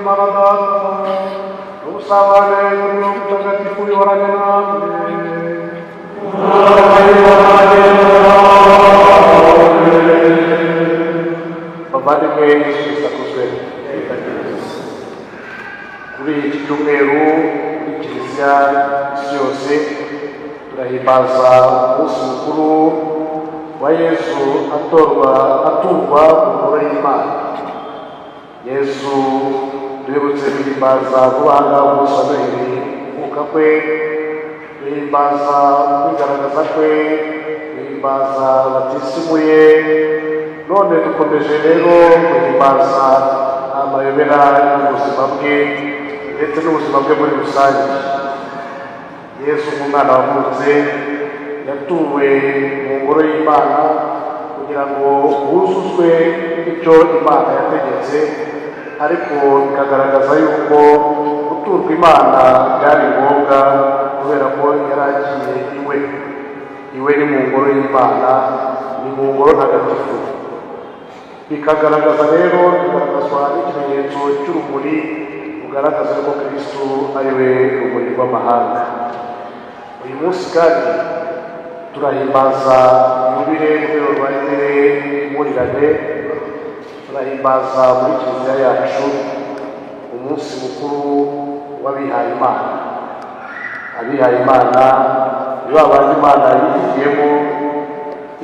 n'Imana Data n'ubusabane n'umuriro mutagatifu bihorane namwe. Bavandimwe, Yesu Kristo akuzwe. Kuri iki cyumweru muri Kiliziya isi yose turahimbaza umunsi mukuru wa Yesu aturwa mu ngoro y'Imana. Yesu duherutse guhimbaza vuba aha ngaha umunsi wa Noheli kuvuka kwe, duhimbaza kwigaragaza kwe, duhimbaza batisimu ye, none dukomeje rero guhimbaza amayobera y'ubuzima bwe ndetse n'ubuzima bwe muri rusange. Yesu nk'umwana wavutse yatuwe mu ngoro y'Imana kugira ngo huzuzwe icyo Imana yategetse, ariko bikagaragaza yuko guturwa Imana byari ngombwa kubera ko yari agiye iwe ni mu ngoro y'Imana, ni mu ngoro ntagatifu. Bikagaragazwa n'ikimenyetso cy'urumuri rugaragaza ko Kristo ari we rumuri rw'amahanga. Uyu munsi kandi turahimbaza yubile mu rwego rwa impurirane, turahimbaza muri Kiliziya yacu umunsi mukuru w'abihaye Imana. Abihaye Imana ni ba bandi Imana yihitiyemo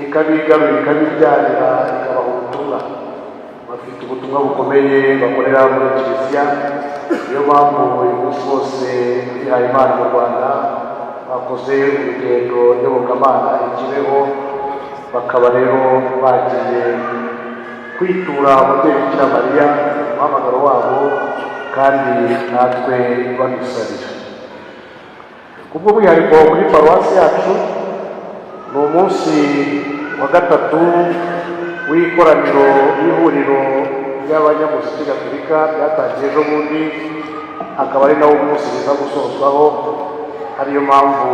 ikabigarurira, ikabibyarira, ikabaha ubutumwa. Bafite ubutumwa bukomeye bakorera muri Kiliziya. Niyo mpamvu uyu munsi wose abihaye Imana mu Rwanda bakoze urugendo nyobokamana i Kibeho, bakaba rero bagiye kwitura umubyeyi Bikira Mariya umuhamagaro wabo, kandi natwe badusabira. Kubw'umwihariko muri paruwasi yacu ni umunsi wa gatatu w'ikoraniro y'ihuriro ry'abanyamuziki gatolika ryatangiye ejo bundi, akaba ari nawo umunsi biza gusozwaho. Ariyo mpamvu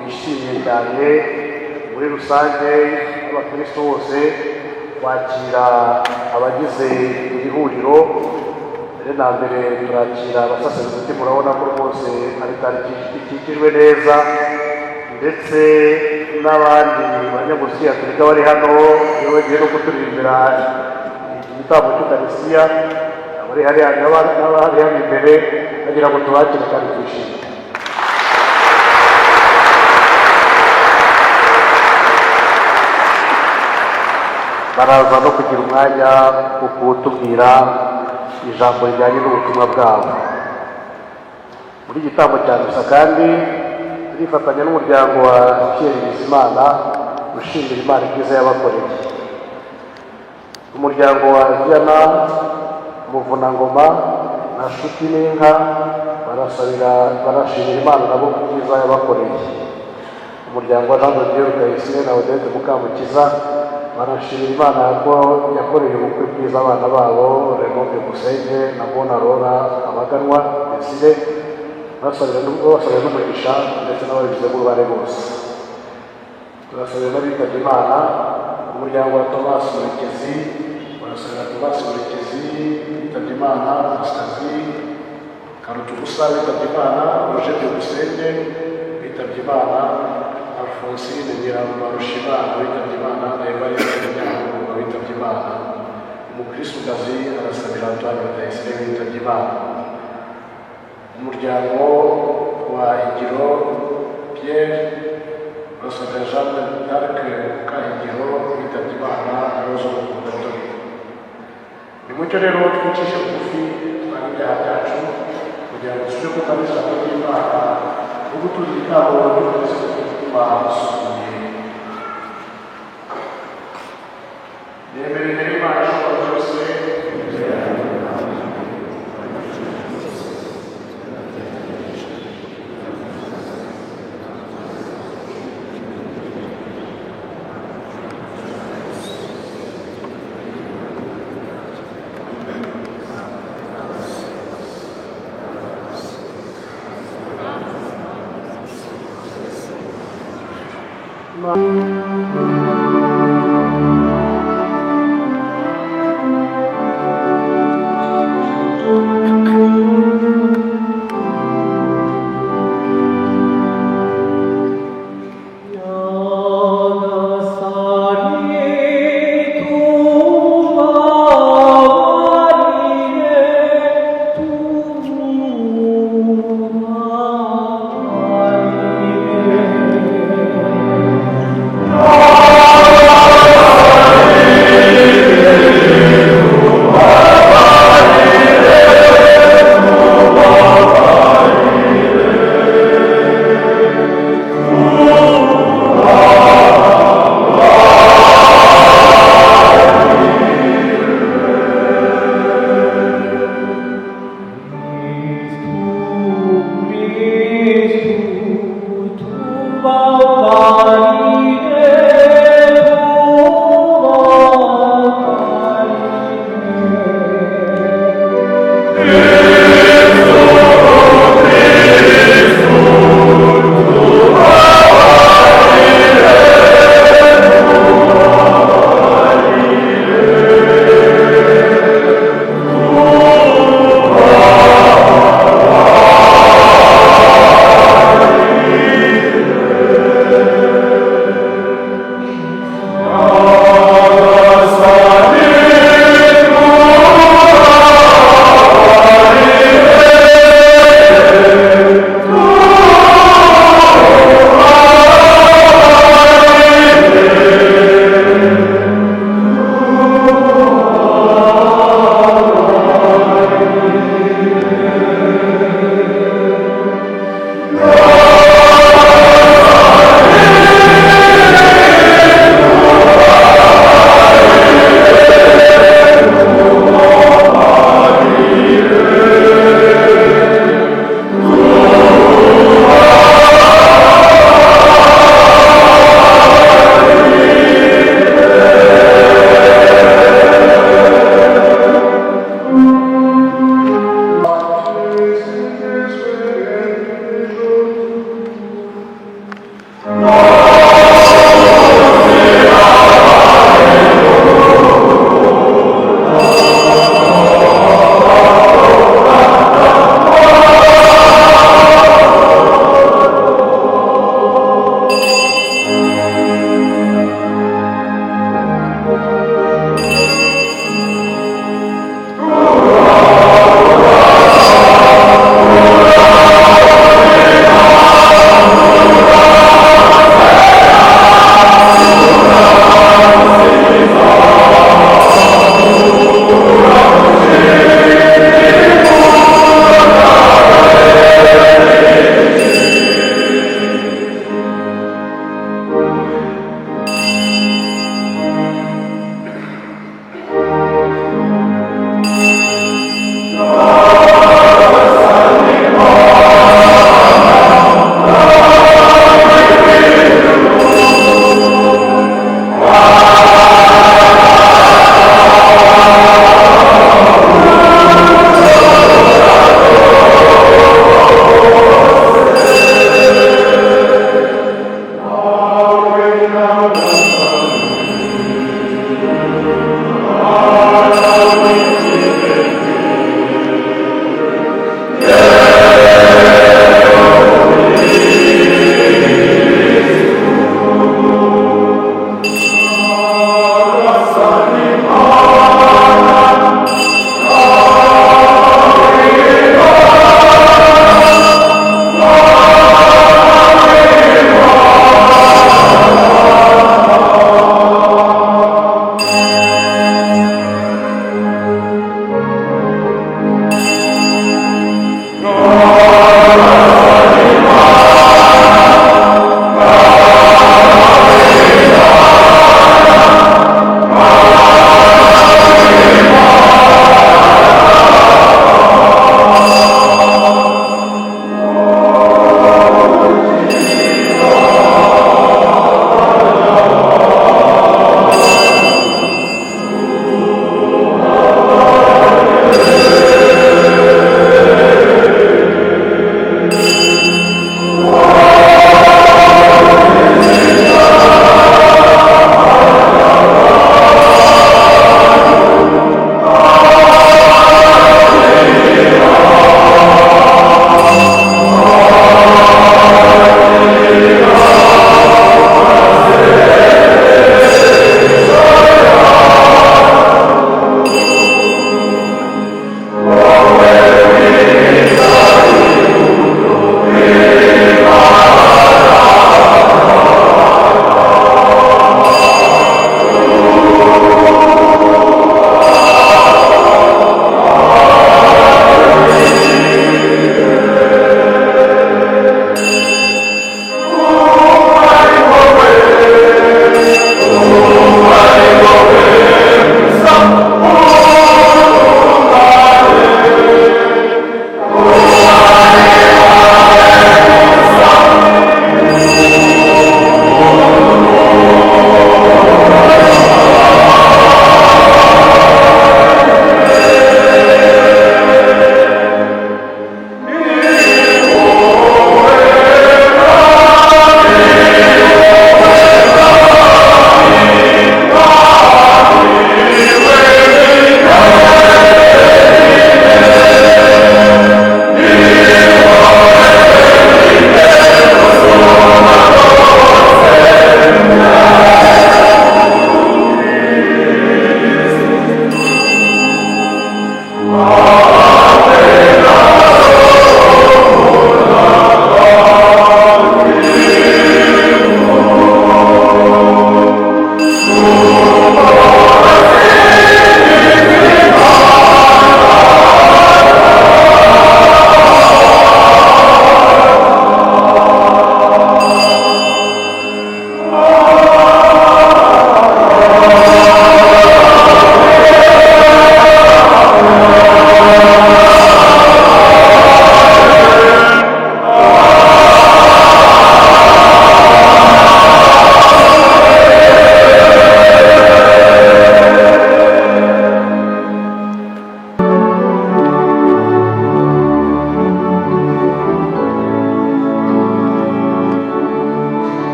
twishimiye cyane muri rusange abakristo bose kwakira abagize iri huriro. Mbere na mbere turakira abasaseredoti, murabona ko rwose ari tariki ikikijwe neza, ndetse n'abandi banyamuziki gatolika bari hano iyo bagiye no kuturirimbira igitambo cy'Ukarisitiya, abari hariya n'abari hano imbere bagira ngo tubakire kandi twishime. Baraza no kugira umwanya wo kutubwira ijambo rijyanye n'ubutumwa bwabo. Muri gitambo cya misa kandi turifatanya n'umuryango wa Pierre Bizimana ushimira Imana ibyiza yabakoreye. Umuryango wa Viana Muvunangoma na Nshuti n'Inka barashimira Imana nabo ibyiza yabakoreye. Umuryango wa Jean de Dieu Rutayisire na Odette Mukamukiza barashimira Imana ko yakoreye ubukwe bwiza abana babo Raymond Byukusenge na Bonarora Abaganwa Desire, basabira n'umugisha ndetse n'ababigizemo uruhare bose. Turasabira n'abitabye Imana. Umuryango wa Thomas Murekezi barasabira Thomas Murekezi witabye Imana, Anastazi Karutubusa witabye Imana, Roger Byukusenge witabye Imana, Alphonsine Nyirabarushimana witabye Imana, na Evariste Nyamuhunga witabye Imana. Umukristokazi arasabira Antoine Rutayisire witabye Imana. Umuryango wa Higiro Pierre barasabira Jeanne d'Arc Kahigiro witabye Imana, na Rose Mukundatori. Nimucyo rero twicishe bugufi twanga ibyaha byacu kugira ngo tujye kutamira ijambo ry'Imana no gutuza igitambo cy'Ukristo cy'umutima usukuye. Yemerere Imana ishobora byose Thank you.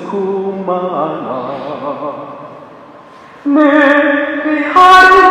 kumana Neri harbe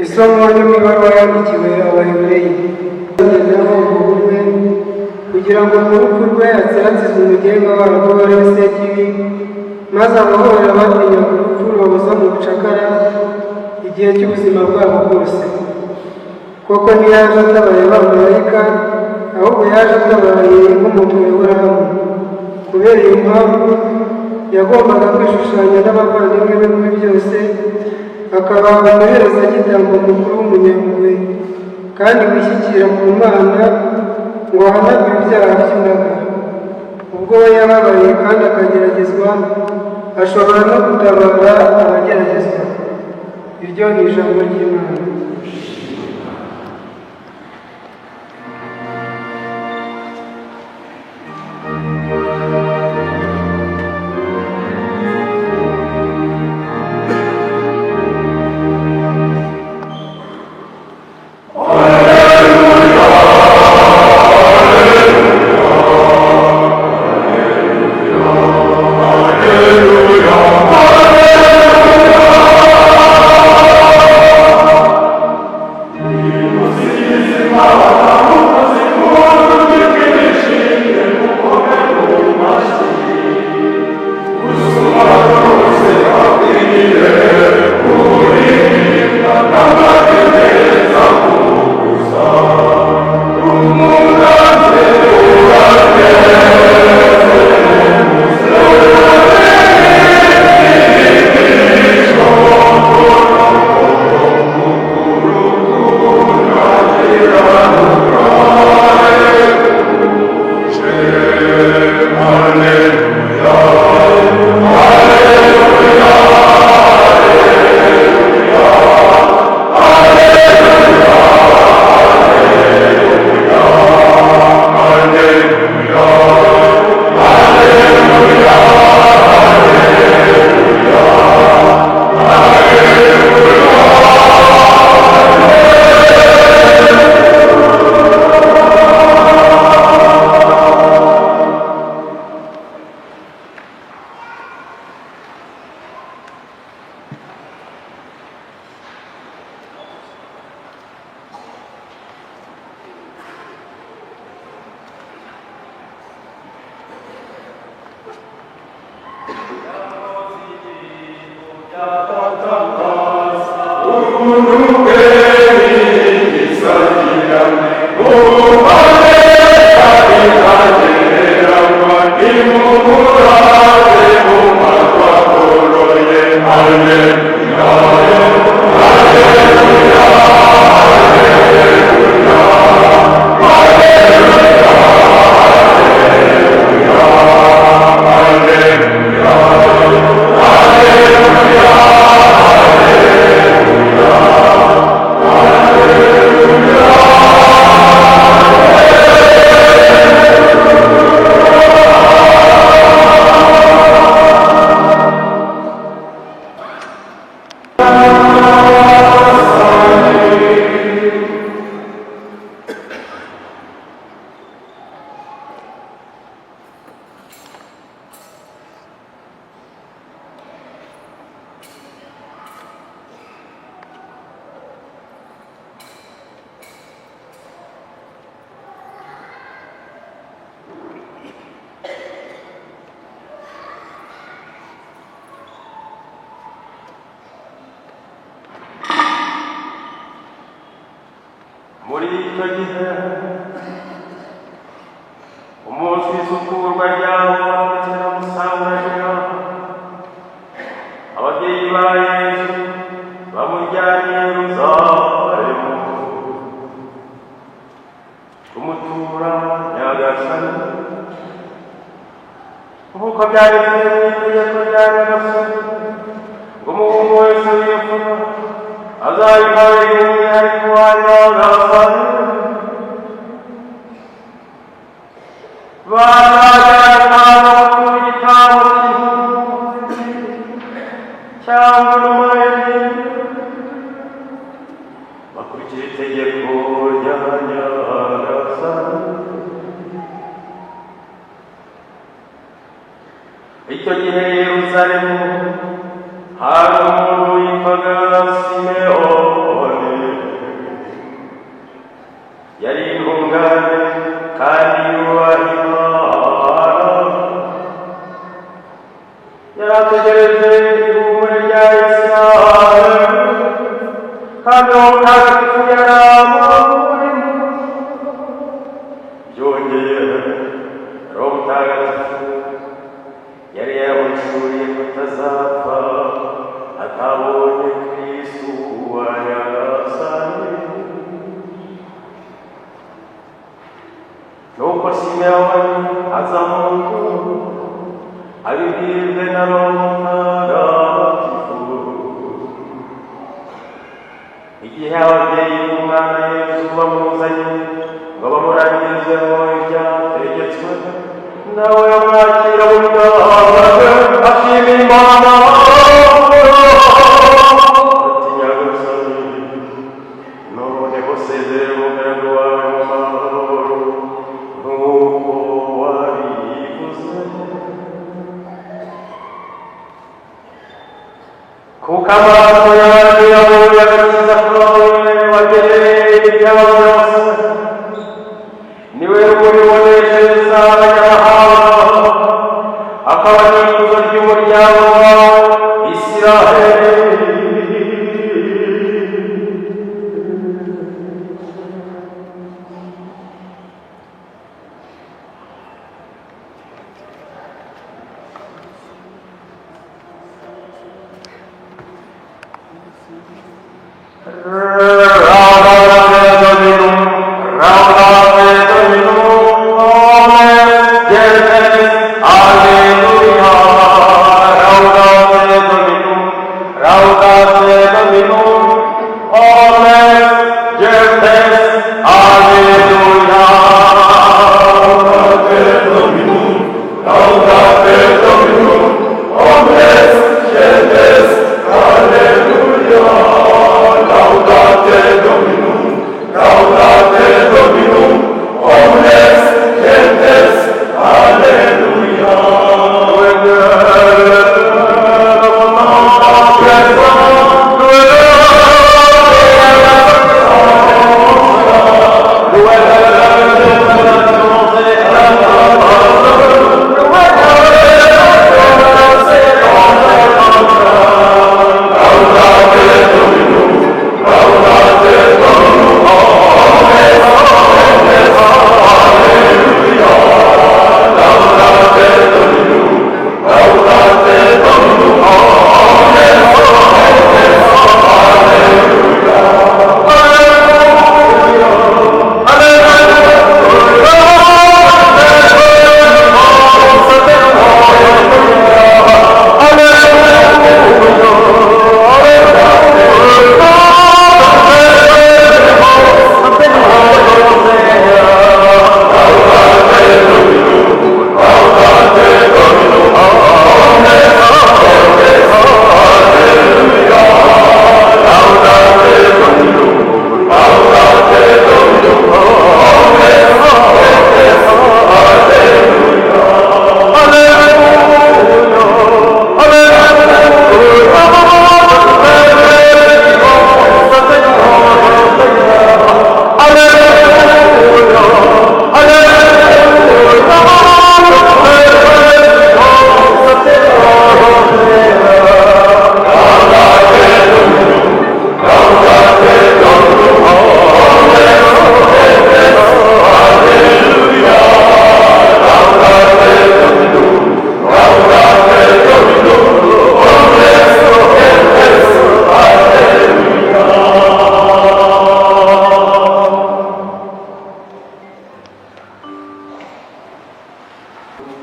isomo ry'imibare yandikiwe Abahebureyi naho ubumwe kugira ngo mu rupfu rwe atsiratizwe umugenga warwo wari we Sekibi, maze abahohera batinyaga urupfu rubabuza mu bucakara igihe cy'ubuzima bwabo bwose. Koko ntiyaje atabaye abamarayika, ahubwo yaje atabaye nk'umuntu wa Aburahamu. Kubera iyo mpamvu yagombaga kwishushanya n'abavandimwe be muri byose, akaba umuherezagitambo mukuru w'umunyampuhwe kandi wishyikira ku Mana ngo ahanagure ibyaha by'imbaga. Ubwo we yababaye kandi akageragezwa, ashobora no gutabara abageragezwa. Iryo ni ijambo ry'Imana. muri icyo gihe umunsi w'isukurwa ryabo baramukira gusanganira ababyeyi ba Yesu bamujyanye i Yerusalemu kumutura Nyagasani nk'uko byanditswe mu itegeko rya Nyagasani ngo umuhungu wese w'imfura azayikorera umwihariko wa Nyagasani bazajyana mu gitambo cyangwa n'umuheri bakurikira itegeko rya Nyagasani. Icyo gihe i Yerusalemu hari umuntu witwaga Simewoni, yari intungane kandi yubaha Imana, yari ategereje ihumure rya Isiraheli kandi uwo mutagatifu yari amurimo. Byongeye Roho Mutagatifu yari yamushuriye kutazapfa atabonye Kristo wa Nyagasani. Nuko Simewoni aza mu rugo abibwirwe na Roho Mutagatifu. Igihe ababyeyi b'umwana Yesu bamuzanye ngo bamurangirizeho ibyategetswe, nawe amwakira mu bwawe ashima Imana ati, Nyagasani, noneho sezere umugaragu wawe mu mahoro nk'uko wabivuze, kuko amaso yanjye yabonye agakiza kawe wageneye ibyawe byose. Niwe rumuri ruboneshereza abanyamahanga, akaba n'ikuzo ry'umuryango wawe Isiraheli. Laudate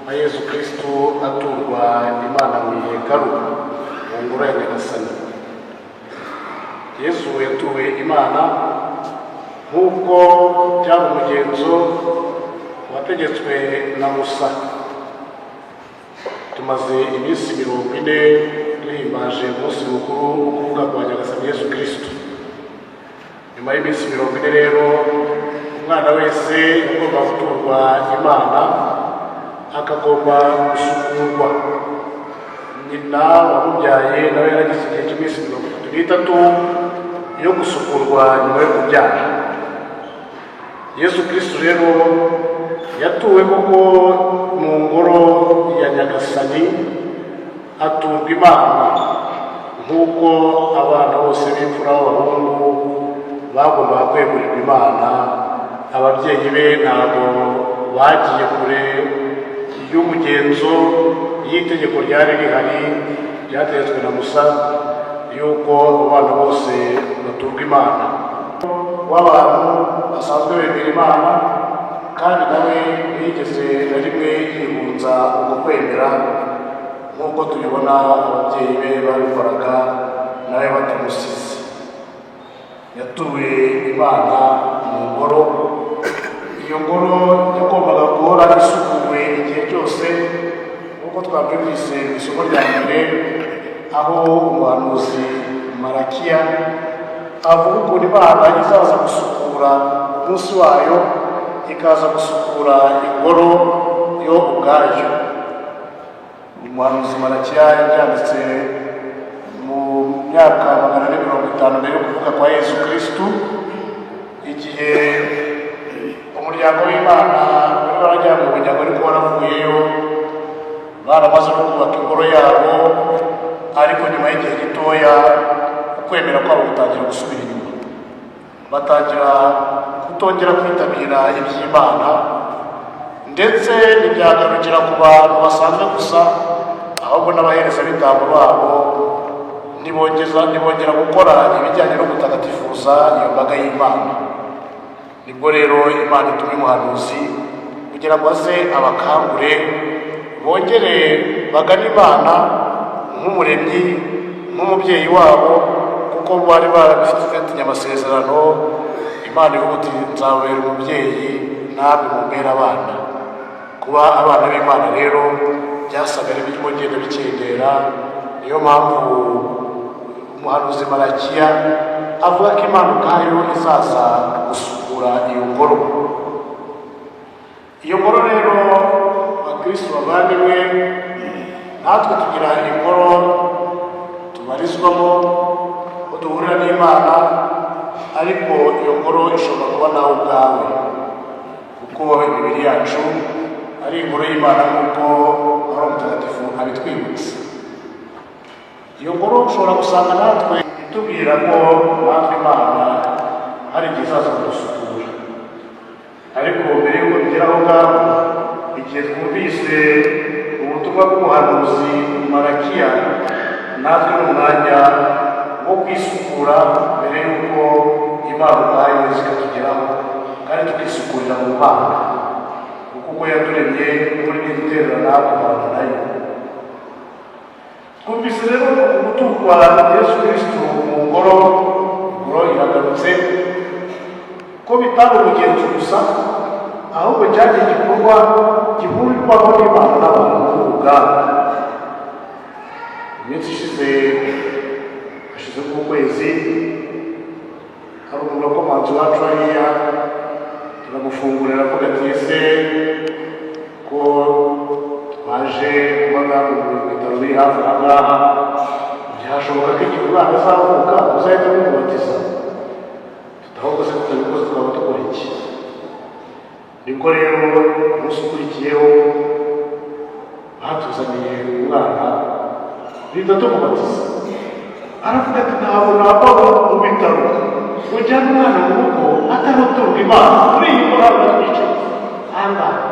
na Yesu Kristo aturwa Imana mu ihekaru mu ngoro ya Nyagasani. Yesu yatuwe Imana nk'uko byari umugenzo wategetswe na Musa. Tumaze iminsi 40 duhimbaje umunsi mukuru wo kuvuka kwa Nyagasani Yesu Kristo. Nyuma y'iminsi 40 rero umwana wese agomba guturwa Imana, akagomba gusukurwa. Nyina wamubyaye nawe yaragize igihe cy'iminsi 33 yo gusukurwa nyuma yo kubyara. Yesu Kristo rero yatuwe koko mu ngoro ya Nyagasani, aturwa Imana nk'uko abana bose b'imfura b'abahungu bagombaga kwegurirwa Imana. Ababyeyi be ntabwo bagiye kure y'umugenzo y'itegeko ryari rihari ryategetswe na Musa yuko abana bose baturwa Imana. W'abantu basanzwe bemera Imana kandi nawe yigeze na rimwe yihunza uko kwemera nk'uko tubibona ababyeyi be babikoraga nawe batamusize. Yatuwe Imana mu ngoro. Iyo ngoro yagombaga guhora isukuwe igihe cyose nk'uko twabyumvise mu isomo rya mbere, aho umuhanuzi Malakiya avuga ukuntu Imana izaza gusukura umunsi wayo, ikaza gusukura ingoro yo ubwayo. Umuhanuzi Malakiya yabyanditse mu myaka 450 mbere yo kuvuka kwa Yesu Kristo, igihe umuryango w'Imana wari warajyanye mu bunyago ariko waravuyeyo, baramaze no kubaka ingoro yabo, ariko nyuma y'igihe gitoya ukwemera kwabo gutangira gusubira inyuma, batangira kutongera kwitabira iby'Imana, ndetse ntibyagarukira ku bantu basanzwe gusa, ahubwo n'abaherezabitambo babo ntibongera gukora ibijyanye no gutagatifuza iyo mbaga y'Imana. Nibwo rero Imana itumye umuhanuzi kugira ngo aze abakangure bongere bagane Imana nk'umuremyi, nk'umubyeyi wabo, kuko bari barabifitanye amasezerano. Imana ivuga iti nzababera umubyeyi namwe mumbere abana. Kuba abana b'Imana rero byasaga birimo genda bikendera. Niyo mpamvu umuhanuzi Malakiya avuga ko Imana ubwayo izaza gusukura iyo ngoro. Iyo ngoro rero abakristo bavandimwe, natwe tugira ingoro tubarizwamo, ko duhurira n'Imana, ariko iyo ngoro ishobora kuba nawe ubwawe, kuko imibiri yacu ari ingoro y'Imana nk'uko Roho Mutagatifu abitwibutsa. Iyo ngoro ushobora gusanga natwe itubwira ko natwe Imana hari igihe izaza kudusukura. Ariko mbere y'uko tugera aho ngaho, igihe twumvise ubutumwa bw'umuhanuzi Malakiya, natwe ni umwanya wo kwisukura mbere y'uko Imana ubwayo zikatugeraho, kandi tukisukurira mu Mana, kuko ubwo yaturemye muri n'igiterana tubana nayo. Twumvise rero guturwa Yesu Kristo mu ngoro iragarutse, ko bitari umugenzo gusa, ahubwo cyari igikorwa gihurirwaho n'Imana n'abantu ubwabo. Iminsi hashize nk'ukwezi, hari umuntu wakomanze iwacu hariya, turamufungurira avuga ati ese ko twaje kuba mu bitaro biri hafi aha ngaha, byashoboka ko igihe umwana azavuka uzahita mumubatiza? Ahubwo se tutabikoze twaba dukora iki? Nibwo rero umunsi ukurikiyeho batuzaniye umwana, duhita tumubatiza. Aravuga ati ntabwo nava mu bitaro ujyana umwana mu rugo ataraturwa Imana, muri iyi ngoro twicaye aha ngaha.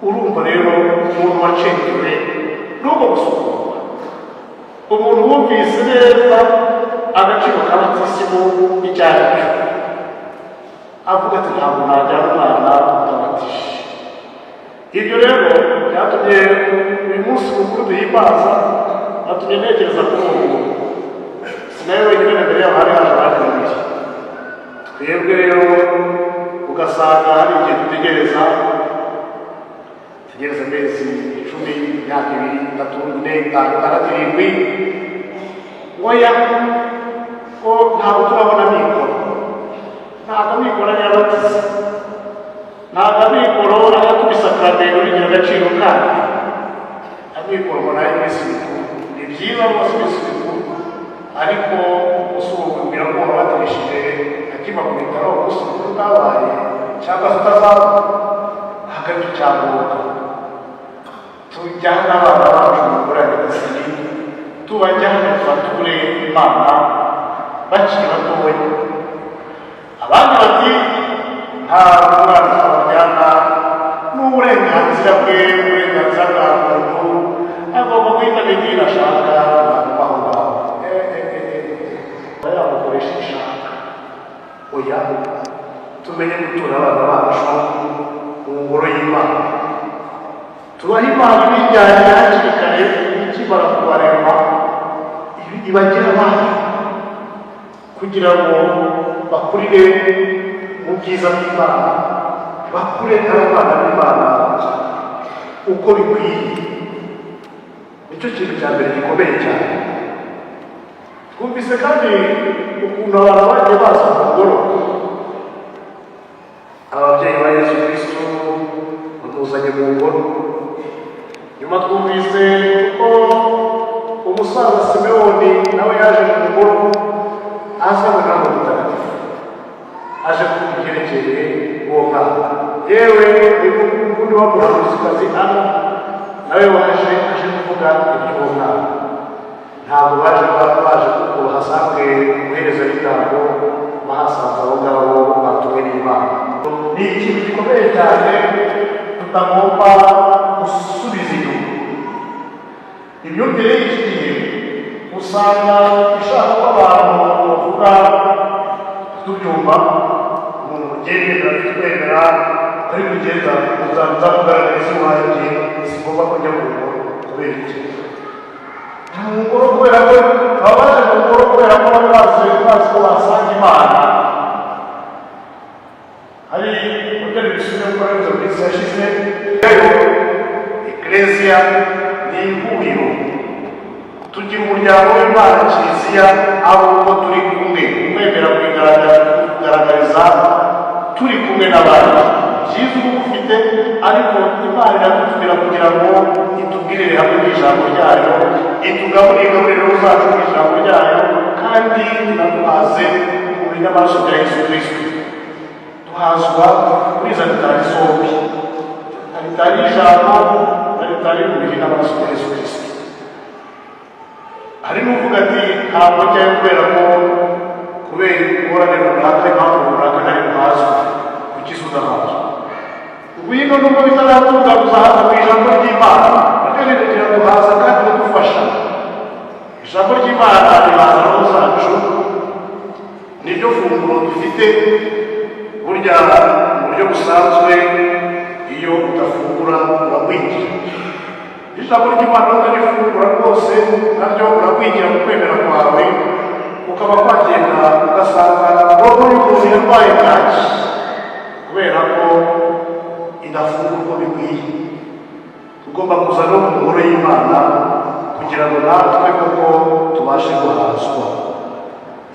Urumva rero umuntu wacengewe n'ubwo gusukurwa, umuntu wumvise neza agaciro k'abatisimu icyo ari cyo, avuga ati ntabwo najyana umwana utabatije. ibyo rero byatumye uyu munsi mukuru duhimbaza natumye ntekereza kuri uwo muntu sinawe wenyine na mbere yaho hari haje abandi babiri twebwe rero ugasanga hari igihe dutegereza amezi 10 imyaka 2 3 4 5 6 7 oya ko ntabwo turabona mikoro ntabwo mikoro y'abatiza ntabwo mikoro aratubisakramento bigira agaciro kandi amikoro mbona ari iminsi mikuru ni byiza rwose iminsi mikuru ariko usubira ko wabatirishije akiva ku bitaro gusa utabaye cyangwa se utazaba hagati cyangwa tujyana abana bacu mu ngorane gasiri tubajyana tubature imana bakiri batoya abandi bati nta mwana twabajyana n'uburenganzira bwe uburenganzira bwa muntu agomba guhita bigira ashaka abantu baho ngaho yamukoresha ishaka oya tumenye gutura abana bacu mu ngoro y'imana tubaha imana ibijyanye hakiri kare ikimara kubarema ibagira abana kugira ngo bakurire mu byiza by'imana bakure n'abana b'imana uko bikwiye nicyo kintu cya mbere gikomeye cyane twumvise kandi ukuntu abantu bagiye baza mu ngoro ababyeyi ba yesu kristo bamuzanye mu ngoro nyuma twumvise ko umusaza simewoni nawe yaje mu ngoro azanywe n'abo mutagatifu aje kubyerekeye uwo mwana yewe ubundi wamuhamuzikazi hano nawe waje aje kuvuga iby'uwo mwana ntabwo baje kuko bahasanzwe guhereza ibitambo bahasanze abo ngabo batumwe n'imana ni ikintu gikomeye cyane tutagomba gusubiza inyuma imyumvire y'iki gihe usanga ishaka ko abantu bavuga tubyumva umuntu ugendera twemera ari kugenda uzaza kugaragariza iwanjye sigomba kujya mu rugo kubera iki mu ngoro kubera ko baba baje mu ngoro kubera ko bari bazi ko basanga imana hari uburyo bwishyuye gukora ibyo minsi yashize rero eklesiya ni ihuriro tugira umuryango w'imana kiliziya abo uko turi kumwe kwemera kugaragariza turi kumwe n'abandi byiza uba ufite ariko imana iratubwira kugira ngo itubwirire hamwe n'ijambo ryayo itugaburire uzacu mu ijambo ryayo kandi inaduhaze mu binyamaraso bya yesu kristo duhazwa kuri izo alitari zombi alitari y'ijambo na alitari y'umubiri n'amaraso bya yesu kristo hari n'uvuga ati ntabwo njyayo kubera ko kubera ingorane runaka impamvu runaka ntari buhazwe kuki se udahazwe ngwino nubwo bitaratunga guzahaza ku ijambo ry'imana natwe kugira ngo haza kandi badufasha ijambo ry'imana rihaza roho zacu niryo funguro dufite burya mu buryo busanzwe iyo udafungura uragwingira ijambo ry'imana utarifungura rwose naryo uragwingira mu kwemera kwawe ukaba kwagenda ugasanga roho y'umuntu yarwaye bwaki kubera ko idafungurwa bikwiye tugomba kuza no mu ngoro y'imana kugira ngo natwe koko tubashe guhazwa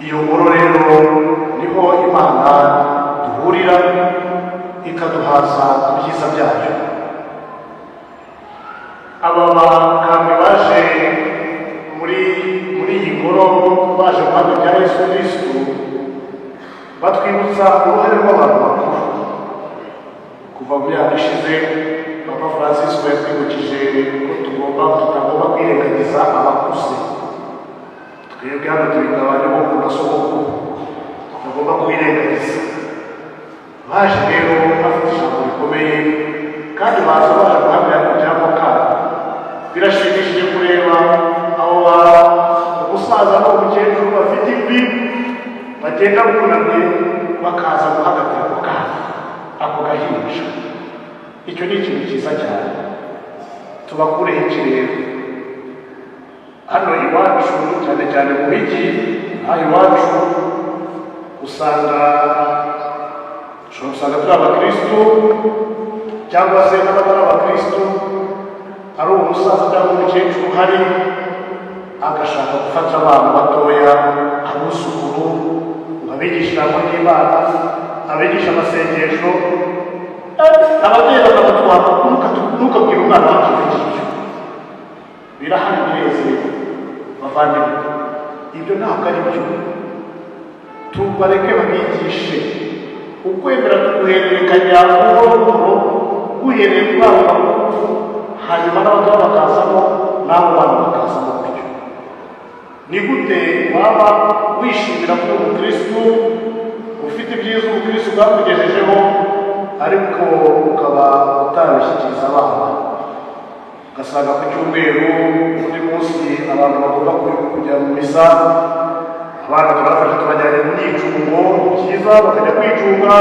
iyo ngoro rero niho imana duhurira ikaduhaza ibyiza byayo aba bakambi baje muri iyi ngoro baje guhabwa ibya yesu kristo batwibutsa uruhare rw'abantu bakuru kuva mu myaka ishize papa francisco yatwibukije ko tutagomba kwirengagiza abakuze twebwe hano tubita abantu bo ku masoko tutagomba kubirengagiza baje rero bafite ijambo rikomeye kandi baza baje guhagarara ku jambo kabo birashimishije kureba abo umusaza n'umukecuru bafite imvi bagenda bunamye bakaza guhagarara ako gahinja icyo ni ikintu cyiza cyane tubakureho ikirere hano iwacu cyane cyane mu mijyi aha iwacu usanga turi abakristu cyangwa se n'abatari abakristu ari umusaza cyangwa umukecuru uhari agashaka gufata abana batoya abuzukuru abigisha ijambo ry'Imana abigisha amasengesho ababyeyi bakagutwara ntukabwire umwana wacu ibyo birahari bireze bavandimwe ibyo ntabwo ari byo tubareke babigishe ukwemera tuguhererekanya buhoro guhereye kuri abo bakuru hanyuma n'abagabo bakazamo n'abo bana bakazamo gutyo ni gute waba wishimira ko umukristu ufite ibyiza umukristu bwakugejejeho ariko ukaba utabishyikiriza abana ugasanga ku cyumweru undi munsi abantu bagomba kujya mu misa abana turabafasha tubajyanye mu myicungo byiza bakajya kwicunga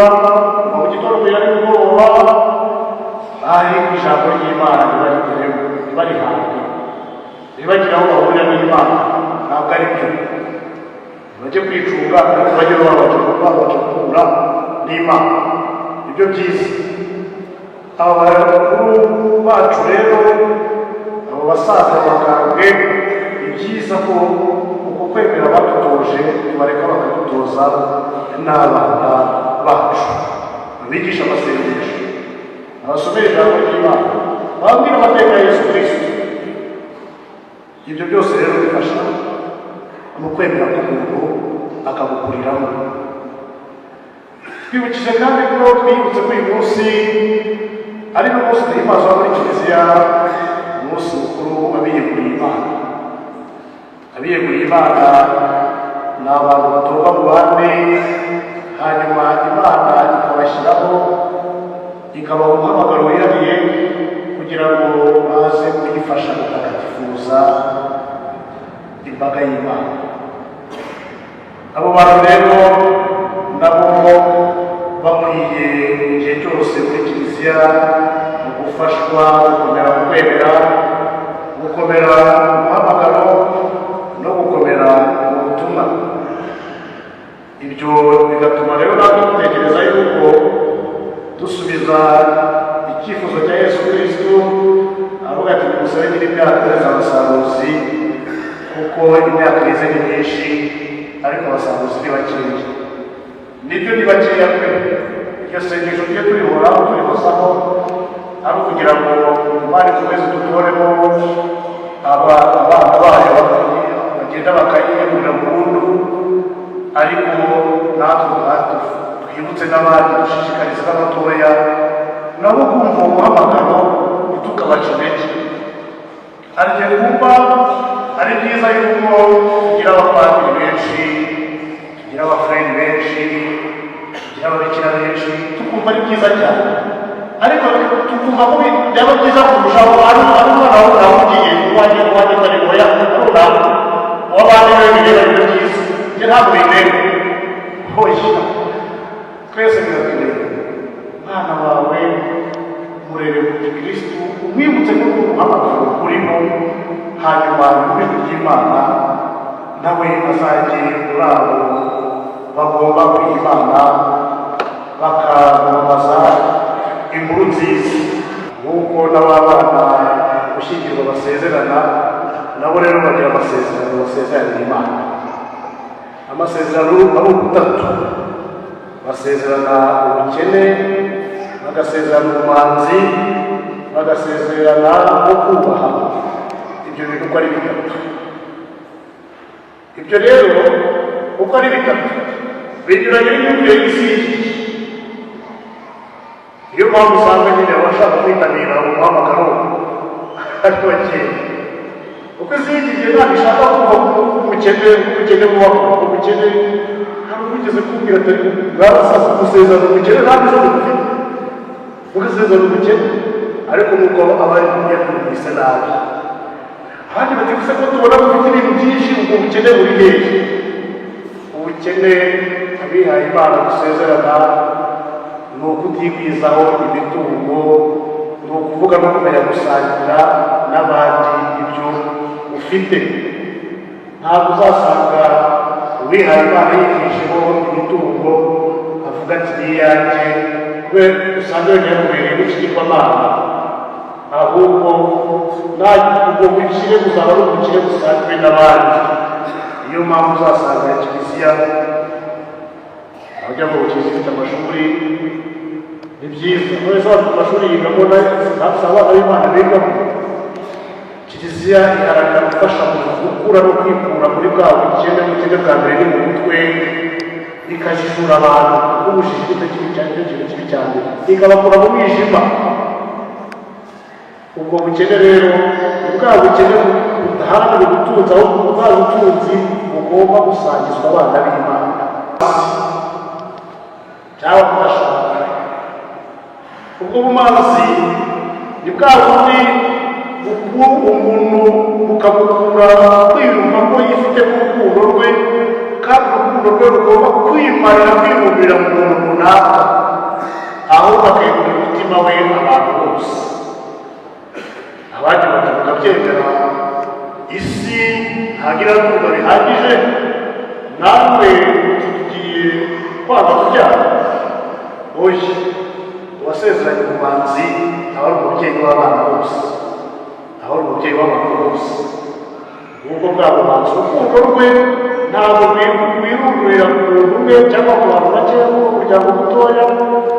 mu gitondo kugera nimugoroba ari ku ijambo ry'Imana ntibarihabwe ntibagire aho bahurira n'Imana ntabwo ari byo bajye kwicunga ariko bajye babasha guhura n'Imana ibyo byiza aba bakuru bacu rero abo basaza bakambwe ni byiza ko uko kwemera badutoje tubareka bakadutoza n'abana bacu babigisha amasengesho abasomera ijambo ry'Imana babwira amateka ya Yesu Kristo ibyo byose rero bifasha mu kwemera k'umuntu akagukuriramo twibukije kandi ko twibutse ko uyu munsi ari n'umunsi duhimbaza muri kiliziya umunsi mukuru w'abiyeguriye Imana abiyeguriye Imana ni abantu batorwa mu bandi hanyuma Imana ikabashyiraho ikabaha umuhamagaro wihariye kugira ngo baze kuyifasha gutagatifuza imbaga y'Imana abo bantu rero nabo bakwiye igihe cyose muri kiliziya mu gufashwa gukomera mu kwemera gukomera umuhamagaro no gukomera mu butumwa ibyo bigatuma rero natwe dutekereza yuko dusubiza icyifuzo cya Yesu Kristo avuga ati nimusabe nyir'imyaka abasaruzi kuko imyaka yeze ni myinshi ariko abasaruzi ni bakeya nibyo ni bakeya pe iryo sengesho tujye turihoraho turihozaho ari ukugira ngo Imana ikomeze dutoremo abana bayo bagenda bakayiyegurira burundu ariko natwe twibutse n'abandi dushishikariza n'abatoya nabo kumva umuhamagaro ntitukabace intege hari igihe twumva ari byiza yuko tugira abapadiri benshi tugira abafureri benshi tugira ababikira benshi tukumva ari byiza cyane ariko tukumva ko byaba byiza kurushaho ari umwana w'umuntu ugiye uwanjye utari ngoya runaka uw'abandi rero bireba ibyo byiza njye ntabwo bireba hoya twese biratureba umwana wawe murebe ku gikristu umwibutse ko umuhamagaro urimo hanyuma ijwi ry'Imana nawe azajye muri abo bagomba kw'Imana bakamamaza inkuru nziza nk'uko n'ababana gushyingirwa basezerana nabo rero bagira amasezerano basezerana Imana amasezerano ari ubutatu basezerana ubukene bagasezerana ubumanzi bagasezerana no kubaha ibyo bintu uko ari bitatu ibyo rero uko ari bitatu binyuranye n'imyumvire y'isi niyo mpamvu usanga nyine abashaka kwitabira umuhamagaro ari bakeya kuko isi y'iki gihe ntabwo ishaka kuva umukene bubaho umukene hari ugeze kubwira atari bwarasasa gusezerana umukene ntabwo izo dufite ugasezerana umukene ariko nuko aba ari kumwiyumvise nabi abandi batiguse ko tubona bafite ibintu byinshi ubwo bukene buri hehe ubukene abihaye Imana gusezerana ni ukutigwizaho imitungo ukuvuga no kumenya gusangira n'abandi ibyo ufite. Ntabwo uzasanga uwihaye Imana yihisheho imitungo avuga ati ni iyanjye, we usanga yongera yamubereye n'ikigirwamana, ahubwo ubwo bukire buzaba ari ubukire busanzwe n'abandi. Niyo mpamvu uzasanga kiliziya abajya mu kiliziya ifite amashuri ni byiza, wese abafite amashuri yigamo si abana b'Imana bigamo. Kiliziya iharanira gufasha mu gukura no kwikura muri bwa bukene bwa mbere ni mu mutwe, ikajijura abantu kuko ubujiji bw'icyo kibi cyane cyo kintu kibi cyane, ikabakura mu mwijima. Ubwo bukene rero ni bwa bukene budaharanira ubutunzi, ahubwo bwa butunzi bugomba gusangizwa abana b'Imana cyangwa kudashaka. Ubwo bumanzi ni bwa bundi bukura umuntu bukamukura kwiyumva ko yifite urukundo rwe, kandi urukundo rwe rugomba kwimarira kwibumira mu muntu runaka, ahubwo akegura umutima we abantu bose. Abandi bakavuga byemera isi ntagira n'urukundo bihagije, nawe tugiye kwanga kubyara. Oya, uwasezeranye ubumanzi aba ari umubyeyi w'abana bose, aba ari umubyeyi w'abantu bose. Ubwo bwa bumanzi urukundo rwe ntabwo rwirundurira ku muntu umwe cyangwa ku bantu bakeya mu muryango mutoya,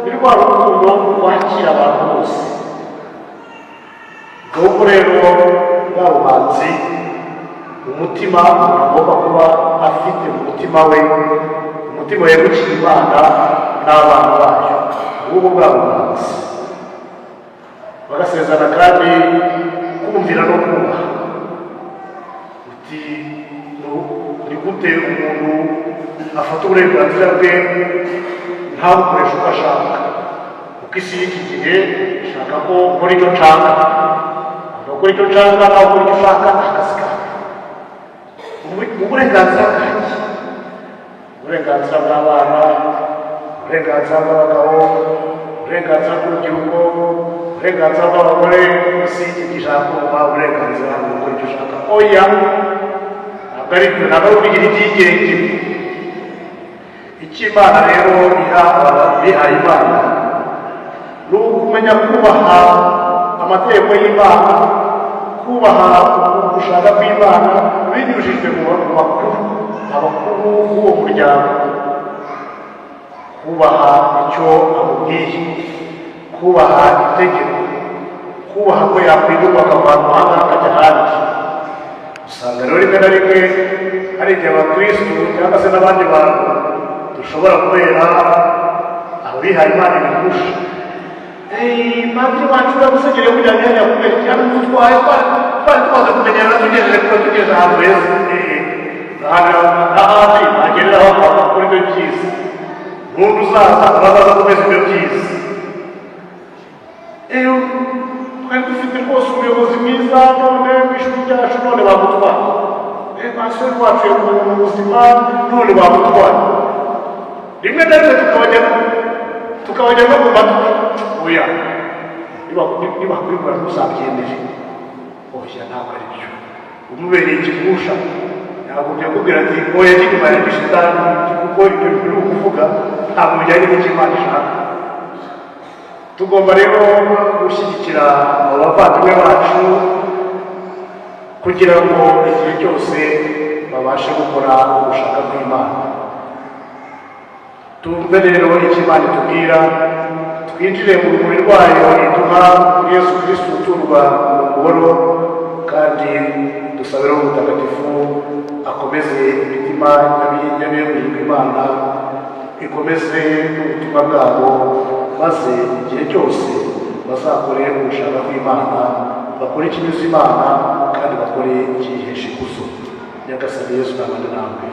ni rwa rukundo rwakira abantu bose. Ubwo rero bwa bumanzi umutima umuntu agomba kuba afite mu mutima we, umutima wegukiye Imana n'abana bayo, ubwo bwa bumanzi. Bagasezerana kandi kumvira no kubaha. Uti ni gute umuntu afata uburenganzira bwe ntabukoreshe uko ashaka, kuko isi y'iki gihe ishaka ko ukora icyo nshaka, ukora icyo nshaka nawe ukora icyo ushaka, akazi kawe. Uburenganzira bwanjye, uburenganzira bw'abana, uburenganzira bw'abagabo, uburenganzira bw'urubyiruko, uburenganzira bw'abagore. Isi y'iki gihe ishaka kumva uburenganzira bwo gukora icyo ushaka. Oya, ntabwo ari byo, ntabwo ari ukugira ibyigenge. Icyo Imana rero iha abihaye Imana ni ukumenya kubaha amategeko y'Imana, kubaha ugushaka kw'Imana binyujijwe mu abakuru b'uwo muryango, kubaha icyo amubwiye, kubaha itegeko, kubaha ko yakwigurwa akavanwa ahandi akajya ahandi. Usanga rero rimwe na rimwe hari igihe abakristu cyangwa se n'abandi bantu dushobora kubera abihaye Imana ibigusha. Padiri wacu uramusegereye kujyana hariya kubera ikintu n'utwaye twari tumaze kumenyana tugejeje kuba tugeze ahantu heza, n'ahandi hagereraho abakora ibyo byiza, n'undi uzaza abazaza kumeza ibyo byiza. Twari dufite rwose umuyobozi mwiza, none w'ishuri ryacu none bamutwara. Pasiteri wacu yakuye mu buzima none bamutwara. Rimwe na rimwe tukabajya no mu matwi. Oya, niba kubikora ntuzabyemere. Oya, ntabwo ari byo. Umubereye ikigusha yagombye kubwira ati oya n'inyuma ya shitani, kuko ibyo biri ukuvuga ntabwo bijyanye n'icyo Imana ishaka. Tugomba rero gushyigikira abavandimwe bacu kugira ngo igihe cyose babashe gukora ugushaka kw'Imana. Tumve rero icyo Imana itubwira, twinjire mu rumuri rwayo ituma Yesu Kristo uturwa mu buhoro, kandi dusabe Roho Mutagatifu akomeze imitima y'abiyegurira Imana, ikomeze n'ubutumwa bwabo, maze igihe cyose bazakore ugushaka kw'Imana, bakore ikinyuze Imana kandi bakore ikihesha ikuzo. Nyagasani Yesu nabane namwe.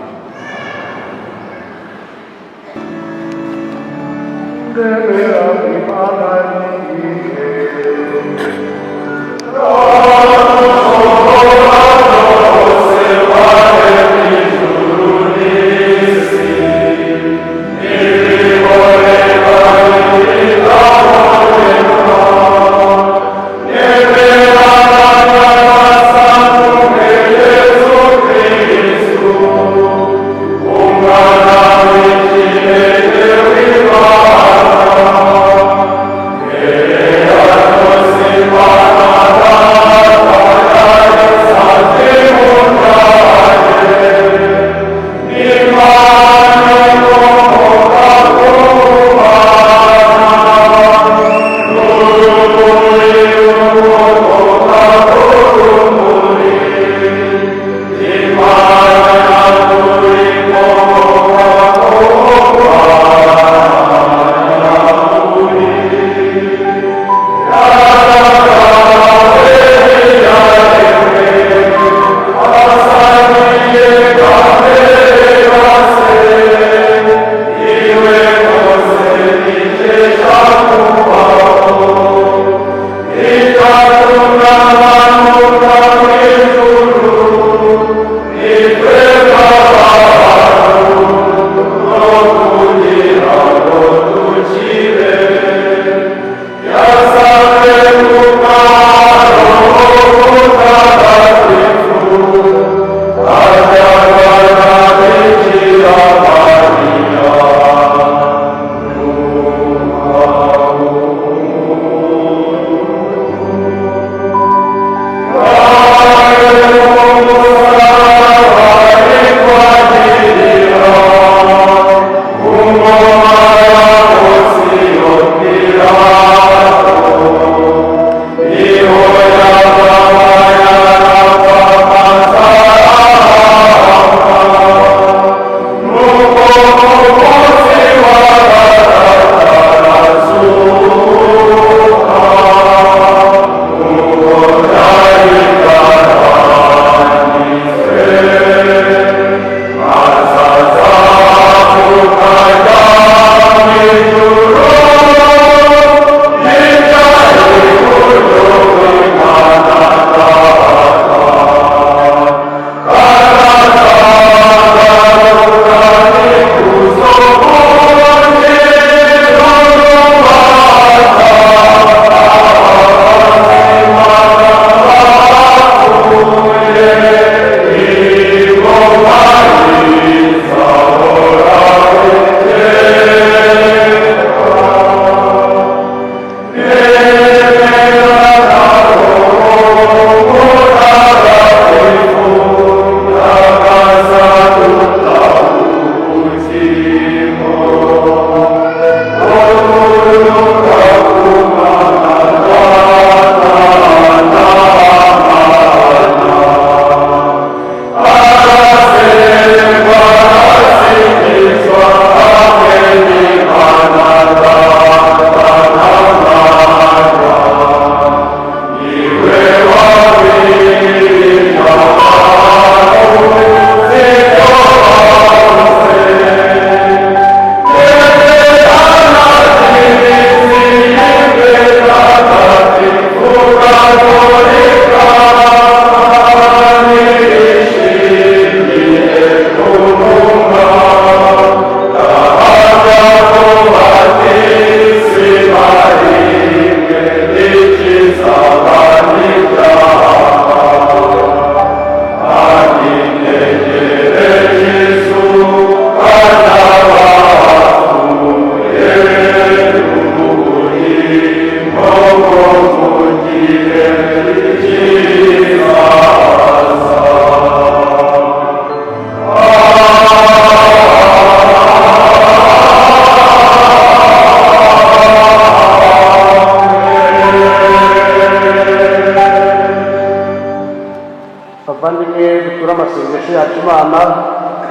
bavandimwe dutura amasengesho yacu imana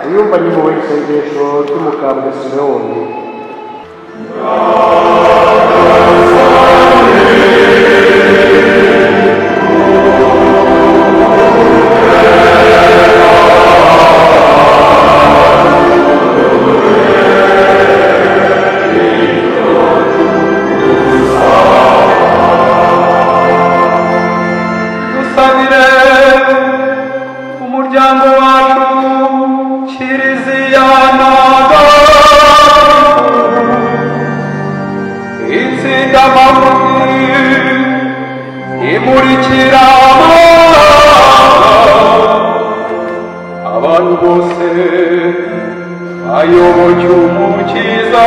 uyumvanye impuhwe isengesho ry'umukambwe Simewoni. dusabire umuryango wacu kiliziya itsinda amavuti imurikira abantu bose ayoboye umukiza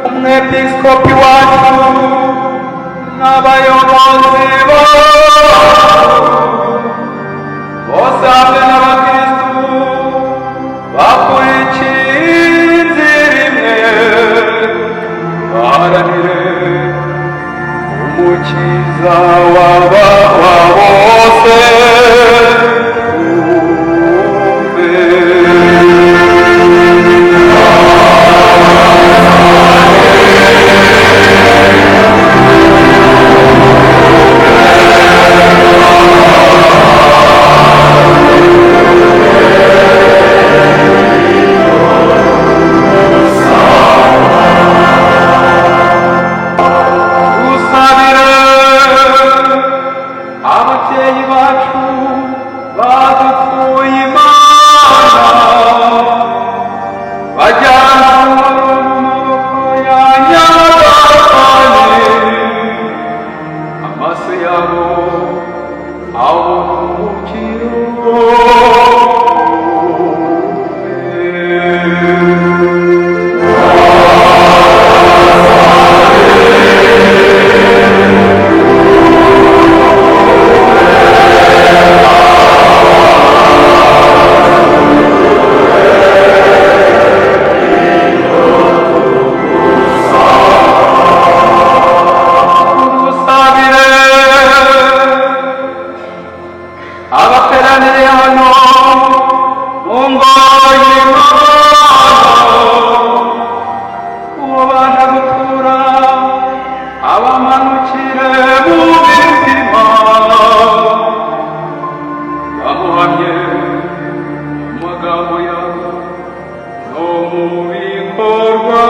umwepiskopi wacu n'abayobozi bose hamwe n'abakristu bakurikiye inzira imwe baharanire umukiza wa bose. ababyeyi bacu badukuye imana bajyana mu maboko ya nyagasani amaso yabo abona umukiro abateraniye hano mu ngoro y'Imana uwo baje gutura abamanukire mu mitima bamuhamye mu magambo yabo no mu bikorwa.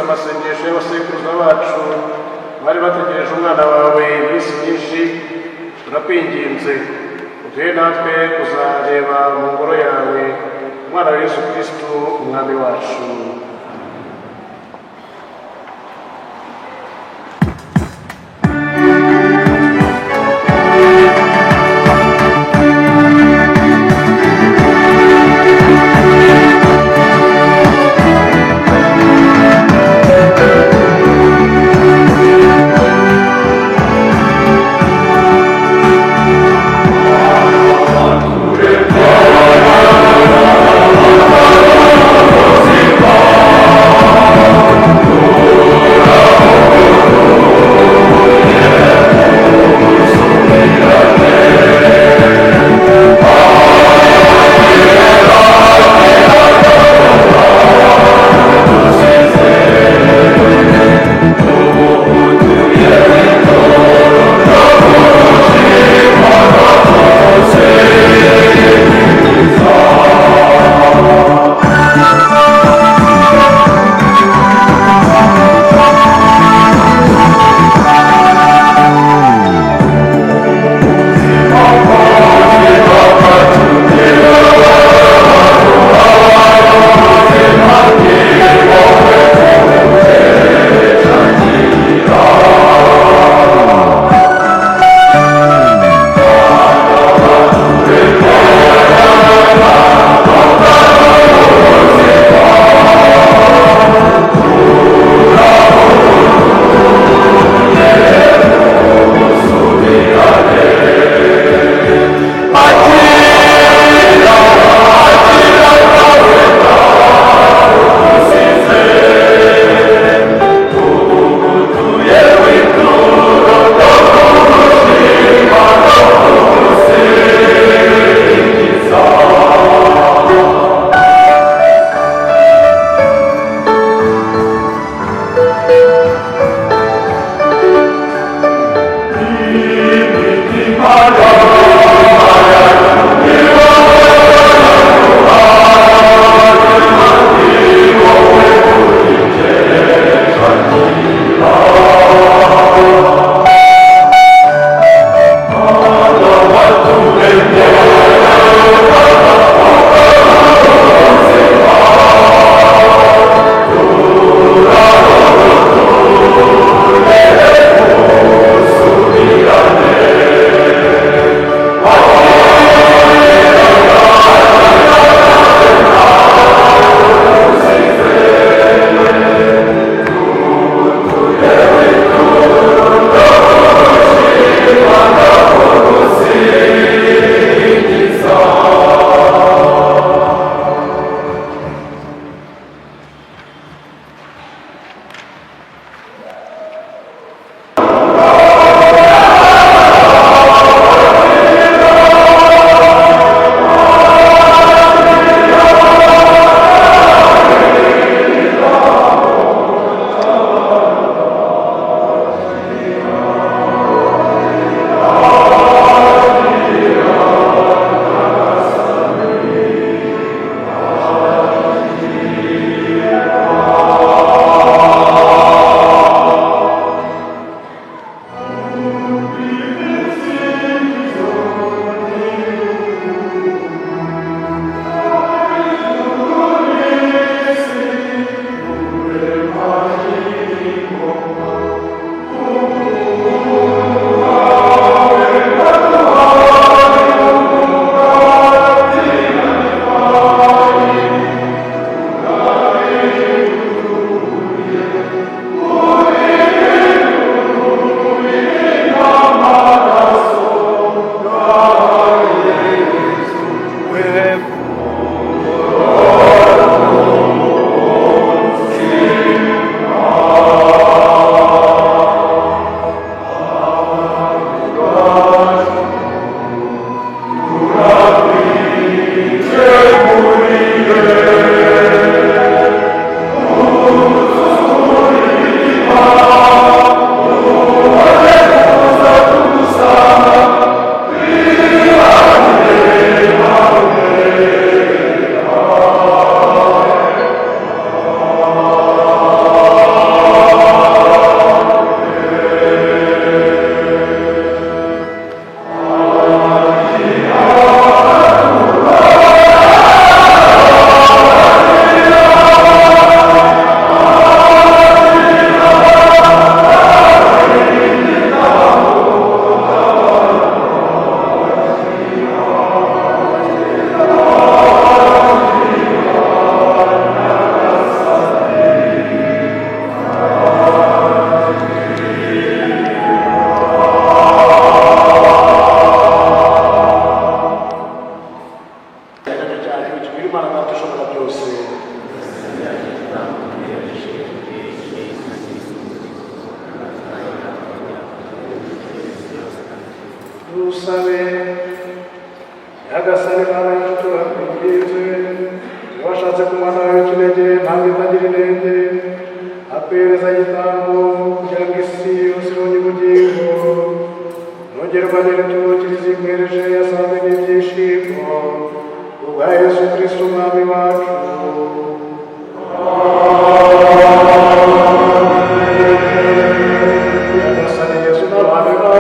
amasengesho y'abasekuruza bacu bari bategereje umwana wawe iminsi myinshi, turakwinginze uduhe natwe kuzareba mu ngoro yawe umwana wa Yesu Kristo umwami wacu. Oh dusabe nyagasani mana yacu turakwinginze washatse kumana w'ikinege ntabwo itagira intege apereza igitambo kugira ngo isi yose ibone ubugingo nongerwa n'ibituro kizimwereje yasanze n'ibyishimo ubwa yesu kristo umwami wacu nyagasani yesu n'abandi bawe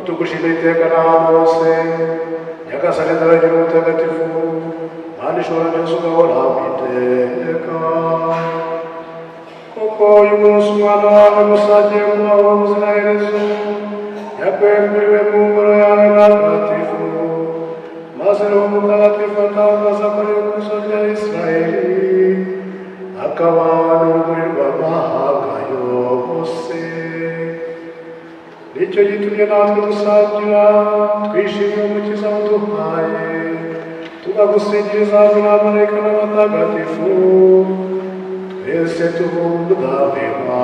tugushime iteka n'ahantu hose nyagasani daragira umutagatifu kandi ishobora byose ugahora witeka kuko uyu munsi umwana wawe musangiye kubaho ubuziraherezo yakweguriwe mu ngoro yawe ntagatifu maze roho mutagatifu atangaza ko ari ikuzo rya isirayeli akaba n'urumuri rw'amahanga yose nicyo gitumye natwe dusangira twishimiye umukiza waduhaye tukagusingiza n'abamarayika n'abatagatifu twese tuhundahema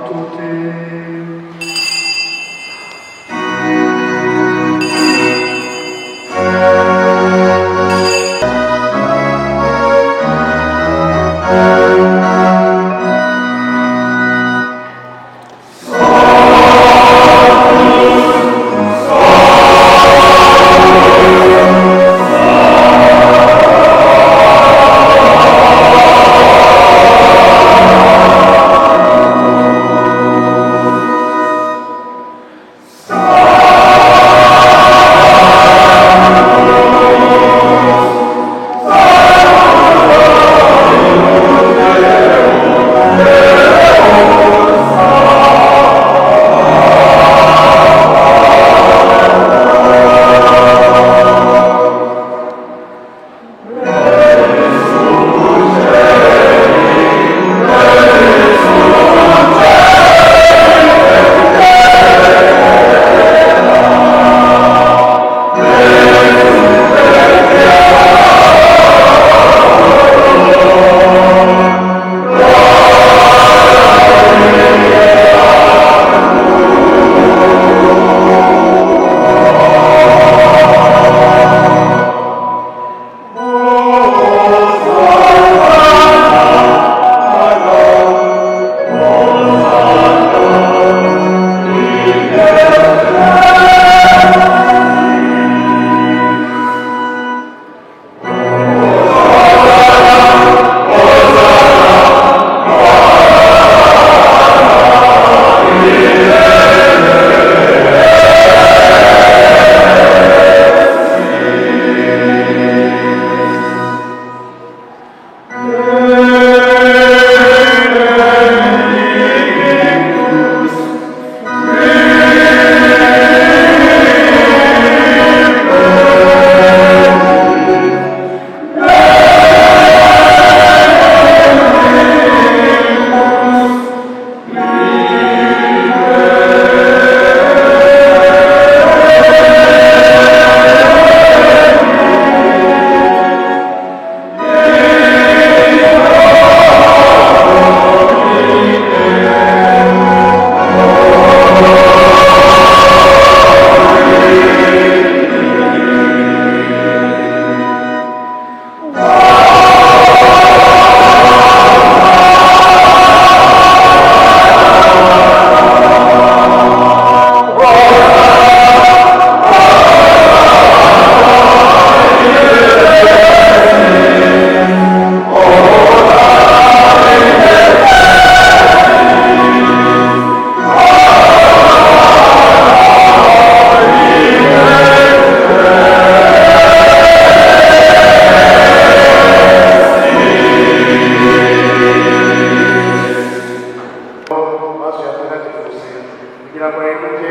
tuti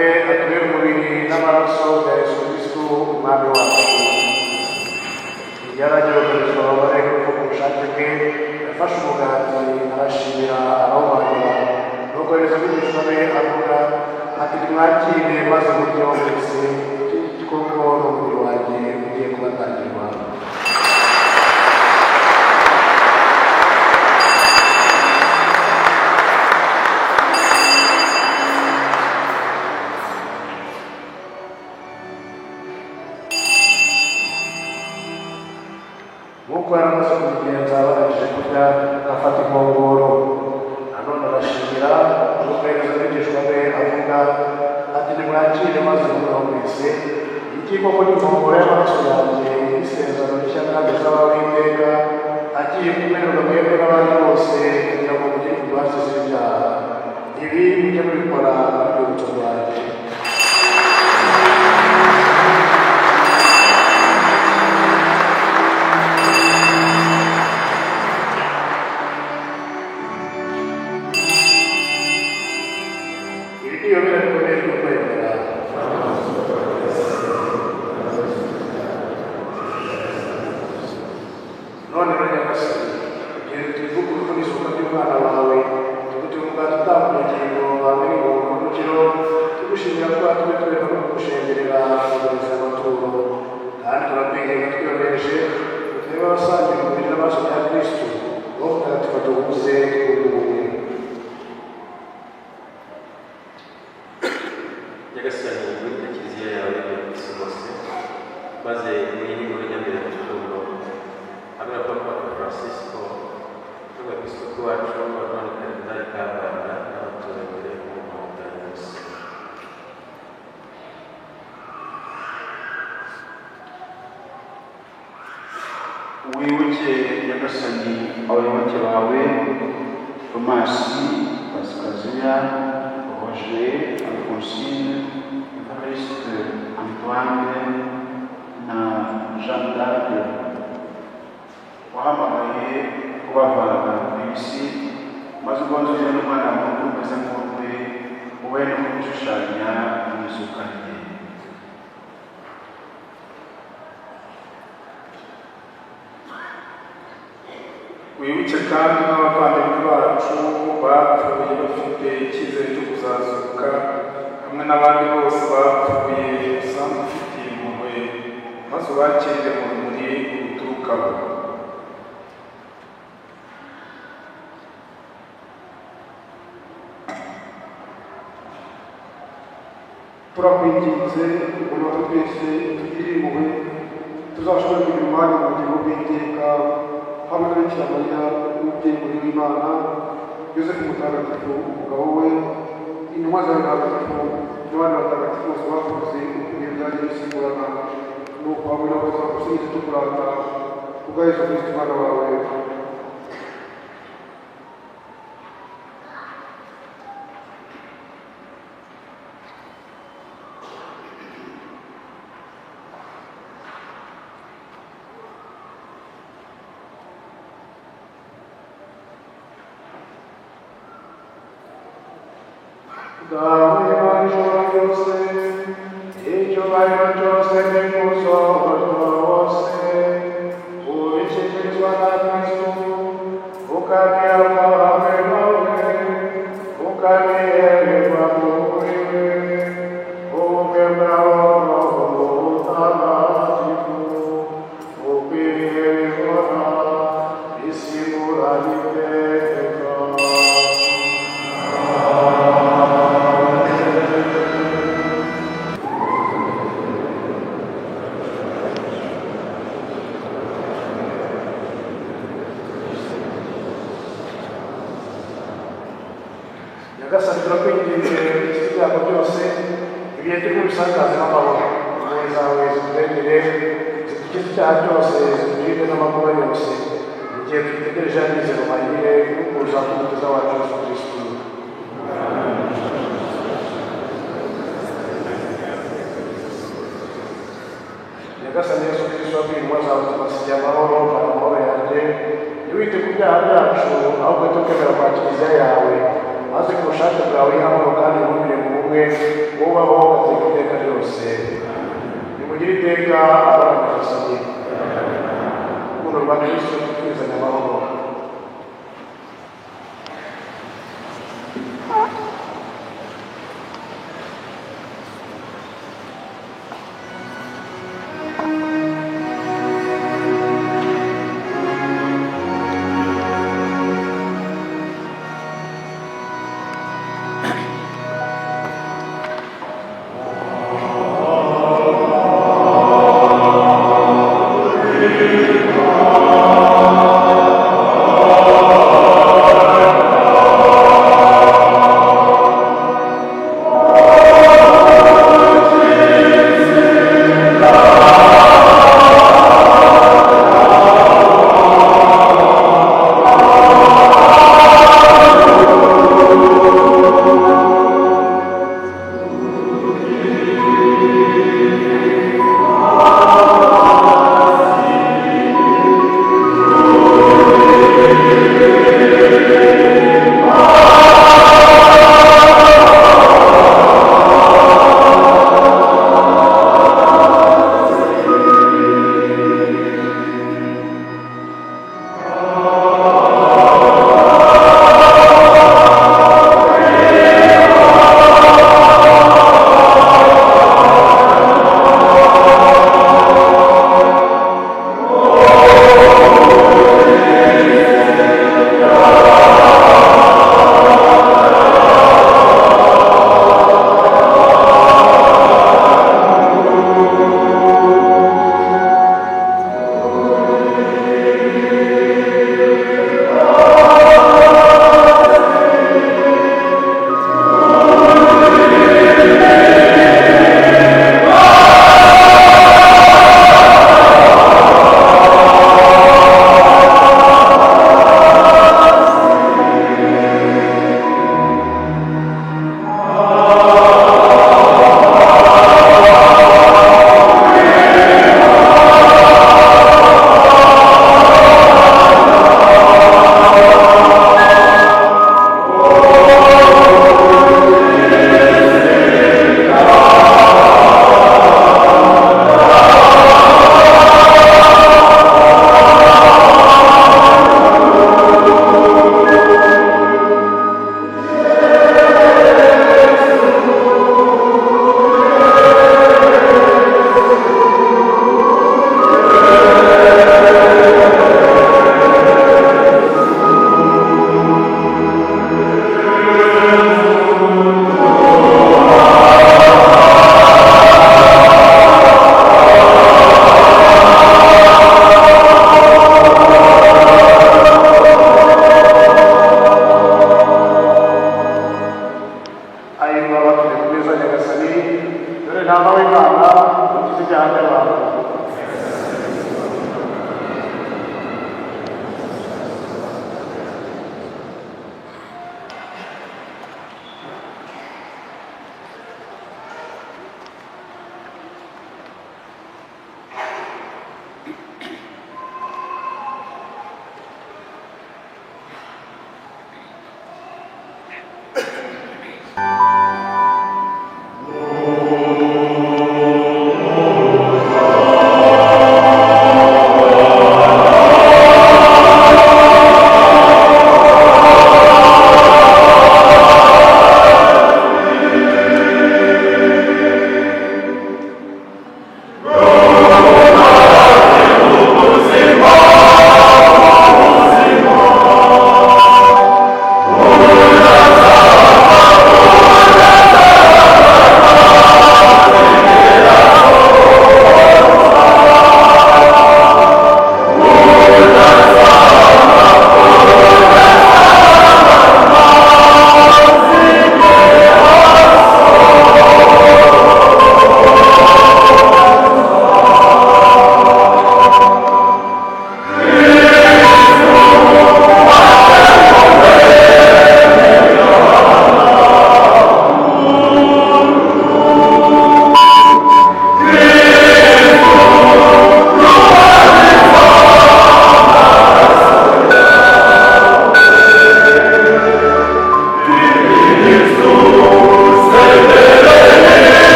bwe atubere umubiri n'amaraso bya Yesu Kristo umwami wacu. Yarageragezwa ababare kuko ku bushake bwe yafashe umugati arashimira arawumanura nuko Yesu abigishwa be avuga ati nimwakire maze muryeho mwese kuko ni umubiri wanjye ugiye kubatangirwa. Nk'uko yaramaze kubigenza barangije kurya afata inkongoro nanone arashimira nuko Yesu abigishwa be avuga ati nimwakire maze muryeho mwese iki koko ni inkongoro y'amaraso yanjye y'isezerano rishya kandi rizabaho iteka agiye kumererwa mwebwe n'abandi bose kugira ngo mugire imbabazi z'ibyaha. Ibi mujye mubikora mu rwibutso rwanjye. None rero Nyagasani, igihe tuvuga urupfu n'isuka ry'umwana wawe, tugutunga tutamugingo wawe n'uburuhukiro, tugushimira ko watumye tureka no kugushengerera kugurisha amaturo, kandi turakwinginga twiyohereje, turebe abasangiye umubiri n'amaraso bya Kristo, wo mutagatifu tuguze twubumwe. Nyagasani, wita kiliziya yawe y'abakirisitu bose, maze uyihe urujyambere mu rukundo hamwe na Papa Francisco n'abepiskopi wacu barwanya Karidinali Kambanda n'abaturage mu Rwanda bose. Wibuke Nyagasani abayoboke bawe Tomasi, Pasikaziya, Roger, Alphonsine, Evariste, Antoine na Jean d'Arc wahamagaye kubavana ku isi maze ubonzanire n'umwana mukuru umeze nk'urwe wowe no kumushushanya mu izuka rye. Wibuke kandi n'abavandimwe bacu bapfuye bafite icyizere cyo kuzazuka hamwe n'abandi bose bapfuye usanzwe ufitiye impuhwe maze ubakirire mu rumuri ruturukaho. turakwinginze ngo natwe twese tugire impuhwe tuzashobore kugira umwanya mu bugingo bw'iteka hamwe na Bikira Mariya umubyeyi muri w'Imana, Yosefu mutagatifu umugabo we, intumwa zawe ntagatifu n'abandi batagatifu bose bakoze ibihe byagiye bisimburana, nuko hamwe nabo tuzagusingiza tukurata kubwa Yesu Kristo umwana wawe. Dawe ishobora byose, icyubahiro cyose n'ikuzo rwose, ubishyikirizwa na Kristo, ukabiyama hamwe nawe, ukabihererwa muri we, ubwe bwawe butagatifu, ukwiriye bihora bisigura iteka. Nyagasani turakwinginze iki byago byose ibihe turimo bisakaze n'amahoro, impuhwe zawe ziturengere zidukize icyaha cyose ziturinde n'amakuba yose igihe twitegereje amizero mahire n'ukuza k'umukiza wacu Yesu Kristo. Nyagasani Yesu Kristo wabwiye intumwa zawe tubasigiye amahoro kandi amahoro yanjye, ntiwite ku byaha byacu ahubwo tukemera kwa kiliziya yawe, maze ku bushake bwawe amahoro kandi wumvire mu bumwe bubaho gateka iteka ryose nimugire iteka abana nyagasani urukundo rwa kristo twifuzanya amahoro.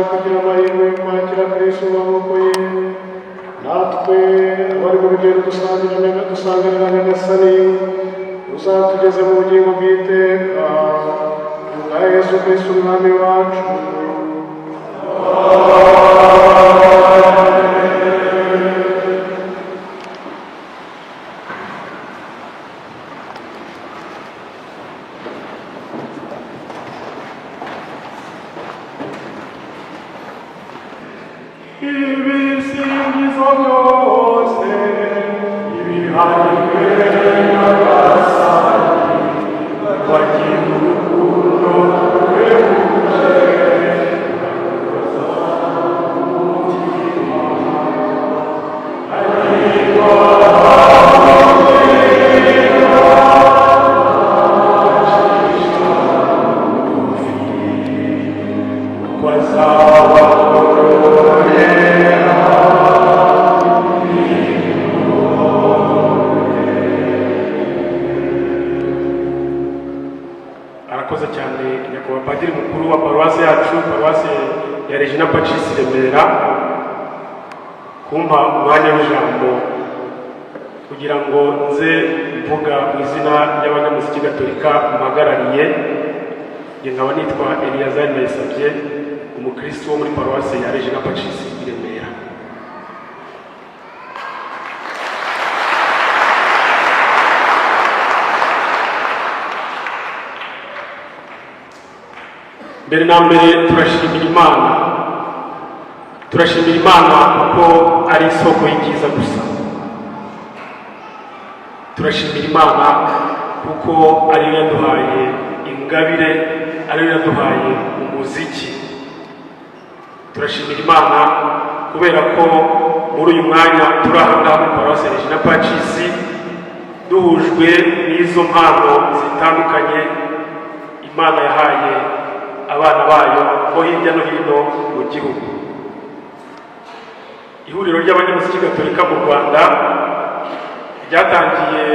kugira amahirwe yo kwakira Kristo mu maboko ye, natwe abari mu rugendo dusanganira Nyagasani uzatugeze mu bugingo bw'iteka bwa Yesu Kristo umwami wacu. Ibisingizo byose ibihaye Nyagasani bagira urukundo rwuje arakoze cyane nyakubahwa padiri mukuru wa paruwasi yacu, paruwasi ya Regina Pacis Remera, kumpa umwanya w'ijambo kugira ngo nze mvuga mu izina ry'abanyamuziki gatolika mpagarariye. Njye nkaba nitwa Eliyazari Ndayisabye, umukristo wo muri paruwasi ya Regina Pacis Remera. Mbere na mbere turashimira Imana kuko ari isoko y'ibyiza gusa. Turashimira Imana kuko ari yo yaduhaye ingabire, ari yo yaduhaye umuziki. Turashimira Imana kubera ko muri uyu mwanya turi aha ngaha muri paruwasi ya Regina Pacis duhujwe n'izo mpano zitandukanye Imana yahaye abana bayo bo hirya no hino mu gihugu. Ihuriro ry'abanyamuziki gatolika mu Rwanda ryatangiye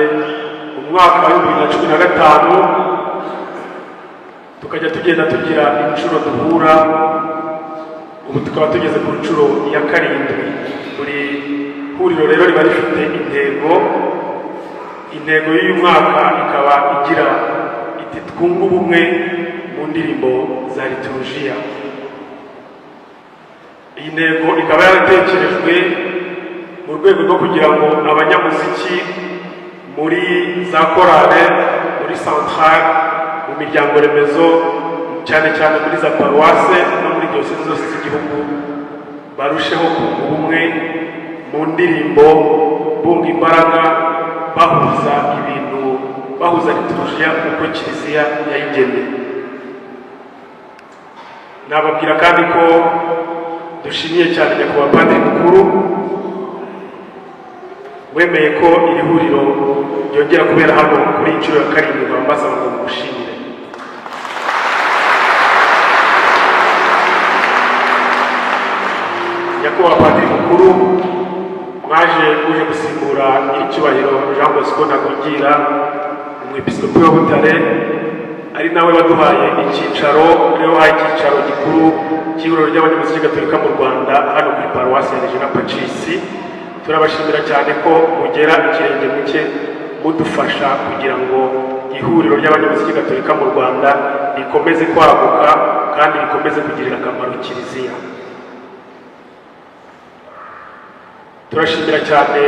mu mwaka wa 2015, tukajya tugenda tugira inshuro duhura. Ubu tukaba tugeze ku nshuro ya 7. Buri huriro rero riba rifite intego y'uyu mwaka ikaba igira iti twunga ubumwe mu ndirimbo za liturujia. Iyi ntego ikaba yaratekerejwe mu rwego rwo kugira ngo abanyamuziki muri za korale, muri centrale, mu miryango remezo, cyane cyane muri za paruwase no muri diyoseze zose z'igihugu barusheho kunga ubumwe mu ndirimbo, bunga imbaraga, bahuza ibintu, bahuza liturujia uko kiliziya yayigeneye. Nababwira kandi ko dushimiye cyane nyakubahwa padiri mukuru wemeye ko iri huriro ryongera kubera hano kuri inshuro ya 7, bambasaba ngo mushimire. Nyakubahwa padiri mukuru uje gusimbura nyiricyubahiro Jean Bosco Ntagungira, umwepiskopi wa Butare, ari nawe waduhaye icyicaro gikuru cy'ihuriro ry'abanyamuziki gatolika mu Rwanda hano kuri paruwasi ya Regina Pacis. Turabashimira cyane ko mugera ikirenge muke mudufasha kugira ngo ihuriro ry'abanyamuziki gatolika mu Rwanda rikomeze kwaguka kandi rikomeze kugirira akamaro kiliziya. Turashimira cyane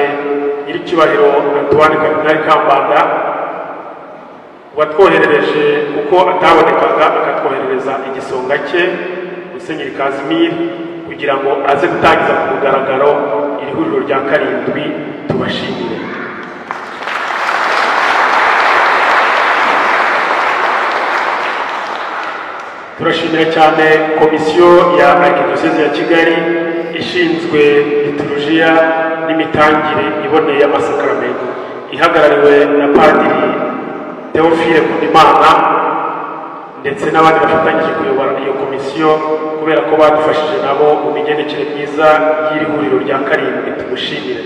nyiricyubahiro Antoine Kardinali Kambanda watwoherereje kuko atabonekaga, akatwoherereza igisonga cye Musenyeri Kazimir kugira ngo aze gutangiza ku mugaragaro iri huriro rya 7. Tubashimire. Turashimira cyane komisiyo ya Arkidiocese ya Kigali ishinzwe liturujia n'imitangire iboneye y'amasakaramentu, ihagarariwe na Padiri Theophile Kundimana ndetse n'abandi bafatanyije kuyobora iyo komisiyo, kubera ko badufashije nabo mu migendekere myiza y'iri huriro rya 7. Tumushimire.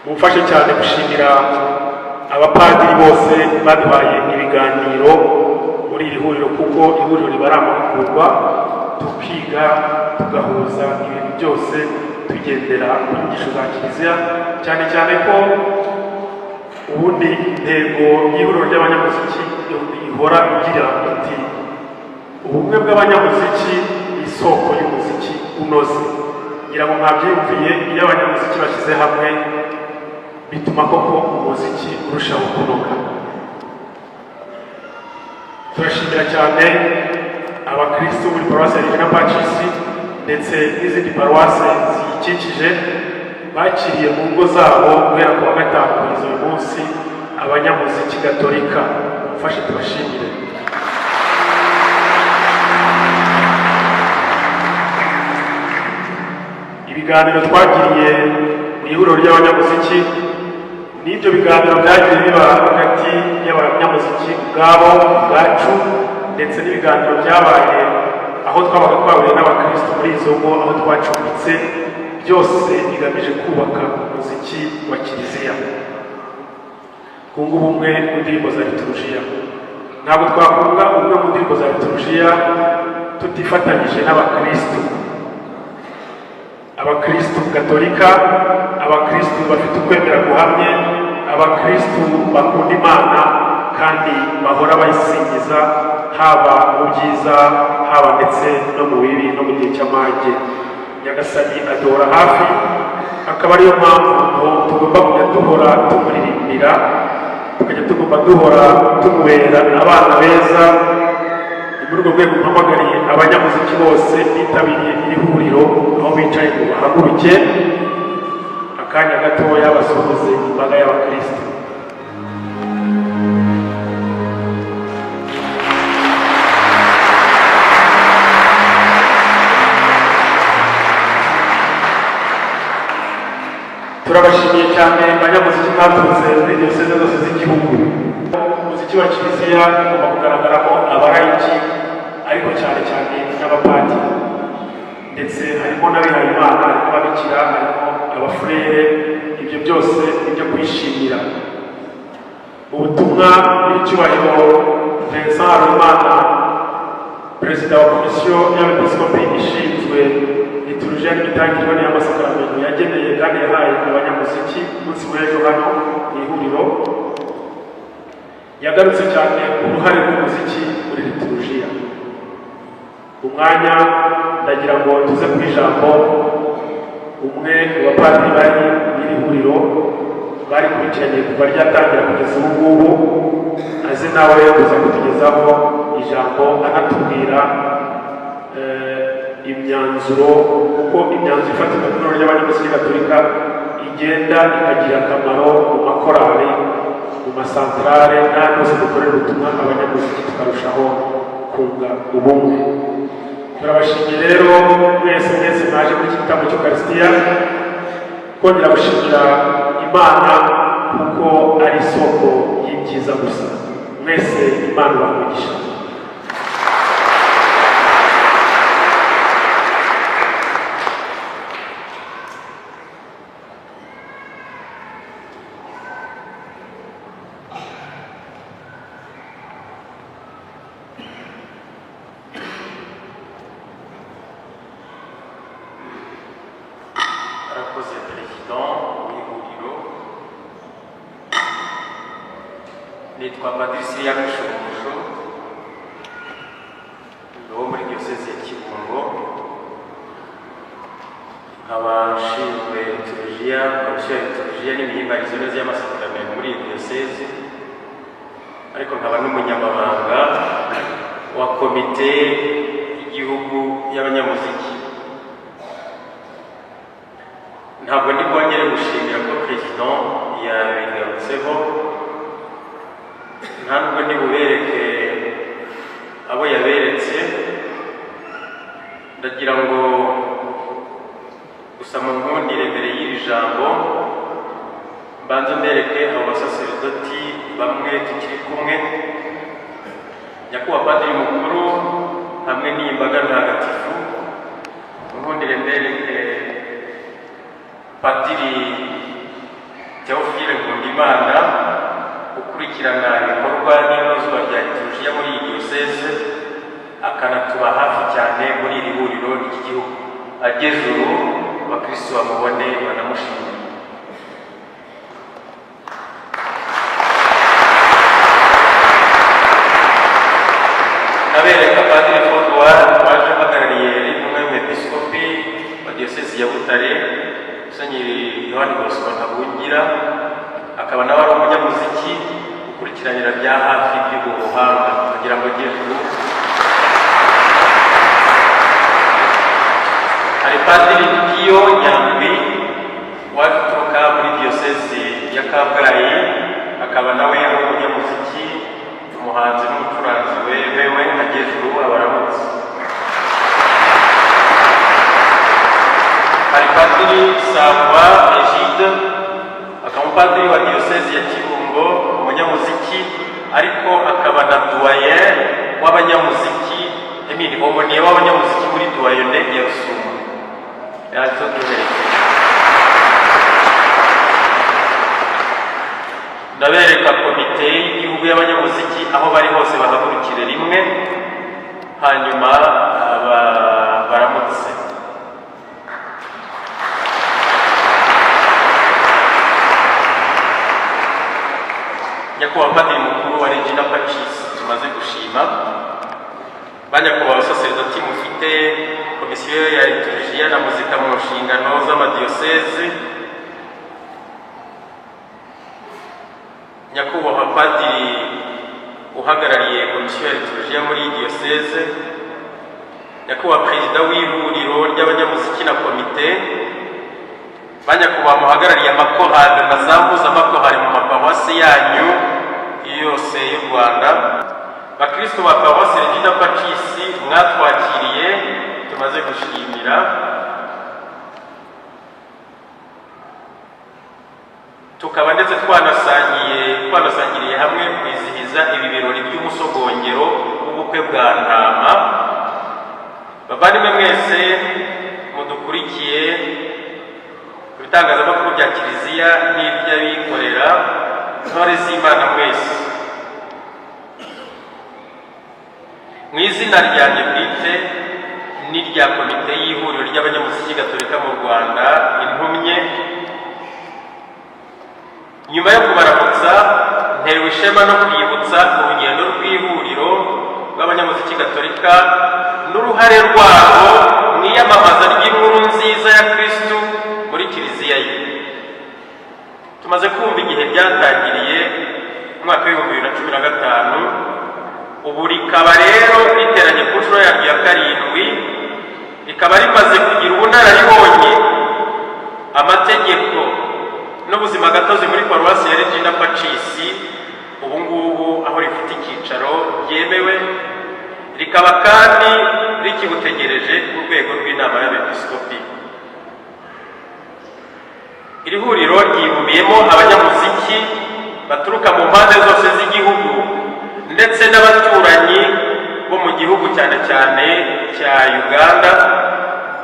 Mumfashe cyane gushimira abapadiri bose baduhaye ibiganiro muri iri huriro, kuko ihuriro riba ari amahugurwa, tukiga tugahuza ibintu byose tugendera ku nyigisho za kiliziya, cyane cyane ko ubundi intego y'ihuriro ry'abanyamuziki ihora igira iti ubumwe bw'abanyamuziki ni isoko y'umuziki unoze. ngira ngo mwabyumviye, iyo abanyamuziki bashyize hamwe bituma koko umuziki urushaho kunoga. Turashimira cyane abakristo muri paruwasi ya Regina Pacis ndetse n'izindi paruwasi ziyikikije bakiriye mu ngo zabo guhera ku wa gatanu kugeza uyu munsi abanyamuziki gatolika. Mufashe tubashimire. Ibiganiro twagiriye mu ihuriro ry'abanyamuziki n'ibyo biganiro byagiye biba hagati y'abanyamuziki ubwabo ubwacu, ndetse n'ibiganiro byabaye aho twabaga twahuriye n'abakristo muri izo ngo aho twacumbitse, byose bigamije kubaka umuziki wa kiliziya, kunga ubumwe mu ndirimbo za liturujia. Ntabwo twakunga ubumwe mu ndirimbo za liturujia tutifatanyije n'abakristo, abakristo gatolika, abakristo bafite ukwemera guhamye, abakristo bakunda Imana kandi bahora bayisingiza, haba mu byiza haba ndetse no mu bibi no mu gihe cy'amage. Nyagasani adora hafi, akaba ariyo mpamvu tugomba kujya duhora tumuririmbira, tukajya tugomba duhora tumubera abana beza. Muri urwo rwego mpamagariye abanyamuziki bose bitabiriye iri huriro aho bicaye ngo bahaguruke akanya gatoya basuhuze imbaga y'abakristo. Turabashimiye cyane abanyamuziki mwaturutse muri diyoseze zose z'igihugu. Umuziki wa kiliziya ugomba kugaragaramo abarayiki, ariko cyane cyane n'abapadiri, ndetse harimo n'abihaye Imana, harimo ababikira, harimo abafurere. Ibyo byose ni ibyo kwishimira. Ubutumwa bw'icyubahiro Vincent Habimana, perezida wa komisiyo y'abepiskopi ishinzwe liturujia n'imitangirwe y'amasakaramentu, yageneye kandi yahaye abanyamuziki umunsi w'ejo hano mu ihuriro, yagarutse cyane ku ruhare rw'umuziki muri liturujia. Umwanya ndagira ngo tuze ku ijambo umwe mu bapadiri bari muri huriro bari kurikiranye kuva ryatangira kugeza ubu ngubu, aze nawe kuza kutugezaho ijambo anatubwira imyanzuro, kuko imyanzuro ifatika ku ihuriro ry'abanyamuziki gatolika igenda ikagira akamaro mu makorali, mu masantarare n'ahandi hose dukorera ubutumwa abanyamuziki, tukarushaho kunga ubumwe. Turabashimiye rero mwese mwaje muri iki gitambo cy'Ukarisitiya, kongera gushimira Imana kuko ari isoko y'ibyiza gusa. Mwese Imana ibamugisha. Nitwa Patricia Gashumbujo, wo muri diyoseze ya Kibungo, nkaba nshinzwe liturujia, komisiyo ya liturujia n'imihimbarizo neza y'amasakaramentu muri iyi diyoseze, ariko nkaba n'umunyamabanga wa komite y'igihugu y'abanyamuziki. Ntabwo ndi bwongere gushimira ko perezida yabigarutseho, nta nubwo ndi bubereke abo yaberetse. Ndagira ngo gusa mu nkundire mbere y'iri jambo mbanze mbereke abo basaseridoti bamwe tukiri kumwe, nyakubahwa padiri mukuru hamwe n'imbaga ntagatifu. Mu nkundire mbereke padiri Theophile Nkundimana ukurikirana ibikorwa n'inozwa akanatuba hafi cyane muri iri huriro ry'iki gihugu. Ageze ubu abakristo bamubone banamushimire. Nabereka Padiri Fodouard waje uhagarariye rimwe mu episkopi wa diyosezi ya Butare, Musenyeri Yohani Bosco Ntabungira, akaba nawe ari umunyamuziki ukurikiranira bya hafi by'ubuhanga kugira ngo agere ubu. Hari Padiri Pio Nyandwi waje uturuka muri diyosezi ya Kabgayi, akaba nawe ari umunyamuziki, umuhanzi n'umucuranzi wemewe ageze ubu abaramutse. Hari Padiri Sangwa Egide, akaba umupadiri wa diyosezi ya Kibungo, umunyamuziki ariko akaba na doyen w'abanyamuziki, omoniye w'abanyamuziki muri doyenne ya Rusumo. Yaje duherekeje. Ndabereka komite y'igihugu y'abanyamuziki aho bari hose bahagurukire rimwe, hanyuma baramutse. Nyakubahwa Padiri mukuru wa Regina Pacis tumaze gushima, banyakubahwa abasaserdoti mufite komisiyo ya liturujia na muzika mu nshingano z'amadiyoseze, nyakubahwa Padiri uhagarariye komisiyo ya liturujia muri diyoseze, nyakubahwa perezida w'ihuriro ry'abanyamuziki na komite, banyakubahwa muhagarariye amakorali na za mpuzamakorali mu maparuwasi yanyu yose y'u Rwanda, bakristo ba paruwasi Regina Pacis mwatwakiriye tumaze gushimira, tukaba ndetse twanasangiriye hamwe kwizihiza ibi birori by'umusogongero w'ubukwe bwa Ntama. Bavandimwe mwese mudukurikiye ku bitangazamakuru bya Kiliziya n'iby'abikorera, ntore z'Imana mwese, mu izina ryanjye bwite n'irya komite y'ihuriro ry'abanyamuziki gatolika mu Rwanda intumye, nyuma yo kubaramutsa ntewe ishema no kwibutsa urugendo rw'ihuriro rw'abanyamuziki gatolika n'uruhare rwabo mu iyamamaza ry'inkuru nziza ya Kristu muri Kiliziya ye. Tumaze kumva igihe byatangiriye mu mwaka w'2015, ubu rikaba rero riteranye ku nshuro yaryo ya 7, rikaba rimaze kugira ubunararibonye, amategeko n'ubuzima gatozi muri paruwasi ya Regina Pacis. Ubu ngubu aho rifite icyicaro byemewe, rikaba kandi rikibutegereje ku rwego rw'inama y'abepiskopi. Iri huriro ryibumiyemo abanyamuziki baturuka mu mpande zose z'igihugu ndetse n'abaturanyi bo mu gihugu cyane cyane cya Uganda,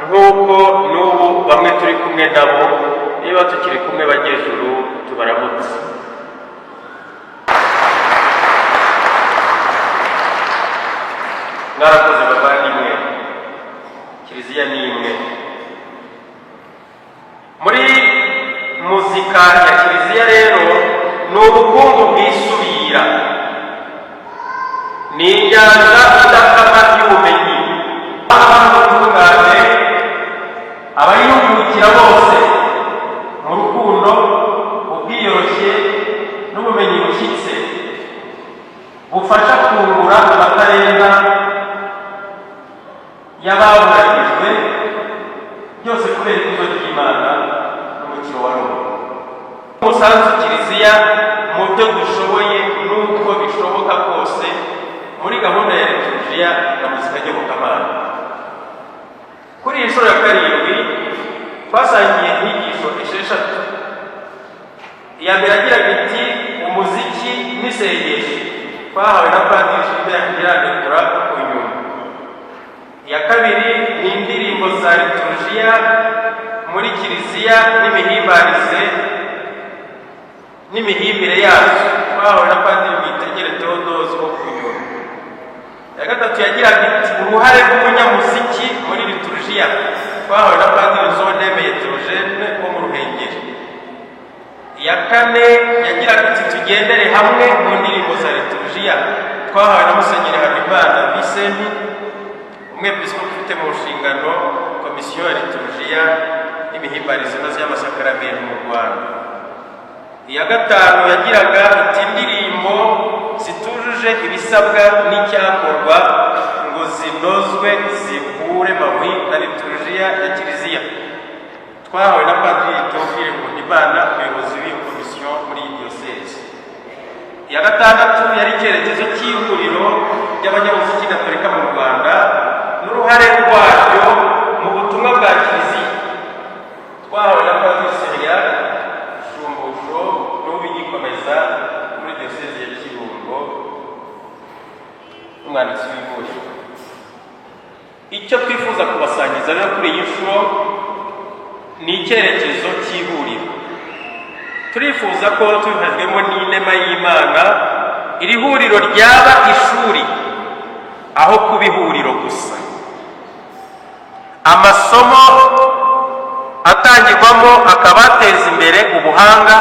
nk'uko n'ubu bamwe turi kumwe nabo, niba tukiri kumwe bagejuru tubaramutse. Mwarakoze bavandimwe, Kiliziya ni imwe. Muri muzika ya Kiliziya rero ni ubukungu bwisubira, ni inyanja idakama y'ubumenyi, abatungane abayungukira bose mu rukundo, ubwiyoroshye n'ubumenyi bushyitse bufasha kungura abatarenga y'ababuranijwe, byose kubera ikuzo ry'Imana n'umukiro wa Roho. Umusanzu Kiliziya mu byo dushoboye n'uko bishoboka kose muri gahunda ya liturujia na muzika nyobokamana. Kuri iyi nshuro ya 7 twasangiye inyigisho 6. Iya mbere agiraga iti umuziki n'isengesho, twahawe na Padiri Gilbert Nyirandekura ku nyuma. Iya kabiri ni indirimbo za liturujia muri Kiliziya n'imihimbire yazo, twahawe na Padiri Mwitegere Theodose wo ku nyuma. Iya gatatu yagiraga iti uruhare rw'umunyamuziki muri liturujia twahawe na Padiri Zodeme Heterogene wo mu Ruhengeri. Iya kane yagiraga iti tugendere hamwe mu ndirimbo za liturujia twahawe na Musenyeri Habimana Vicente umwepiskopi ufite mu nshingano komisiyo ya liturujia n'imihimbarizo inoze y'amasakaramentu mu Rwanda. Iya gatanu yagiraga iti indirimbo zitujuje ibisabwa n'icyakorwa ngo zinozwe zihure mahwi na liturujia ya Kiliziya twahawe na Padiri Théophile Nkundimana umuyobozi w'iyo komisiyo muri iyi diyoseze. Iya gatandatu yari icyerekezo cy'ihuriro ry'abanyamuziki gatolika mu Rwanda n'uruhare rwaryo mu butumwa bwa Kiliziya twahawe na Padiri Seria Shumbusho n'ubu igikomeza muri diyoseze ya Kibungo umwanditsi w'ihuriro. Icyo twifuza kubasangiza rero kuri iyi nshuro ni icyerekezo cy'ihuriro. Turifuza ko tubihajwemo n'inema y'Imana iri huriro ryaba ishuri aho kuba ihuriro gusa. Amasomo atangirwamo akaba ateza imbere ubuhanga,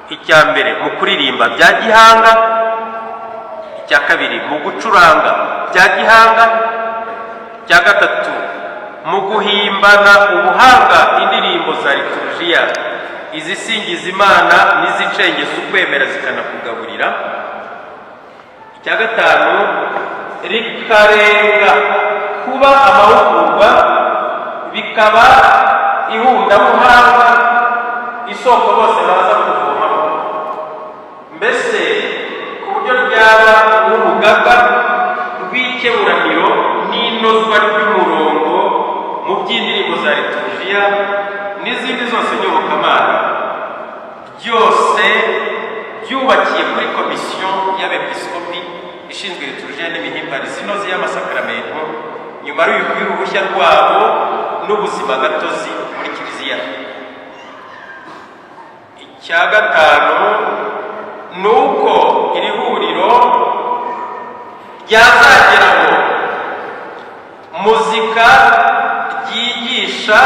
icya mbere mu kuririmba bya gihanga, icya kabiri mu gucuranga bya gihanga, icya gatatu mu guhimbana ubuhanga indirimbo za liturujia izisingiza Imana n'izicengeza ukwemera zikanakugaburira, icya gatanu rikarenga kuba amahugurwa bikaba ihundamuhanga isoko bose baza kuvomamo, mbese ku buryo ryaba n'urugaga rw'ikeburaniro n'inozwa ry'umurongo mu by'indirimbo za liturujia n'izindi zose nyobokamana, byose byubakiye kuri komisiyo y'abepiskopi ishinzwe liturujia n'imihimbarizo inoze y'amasakaramentu nyuma y'uruhushya rwabo n'ubuzima gatozi muri Kiliziya. Icya gatanu ni uko iri huriro ryazageraho muzika ryigisha.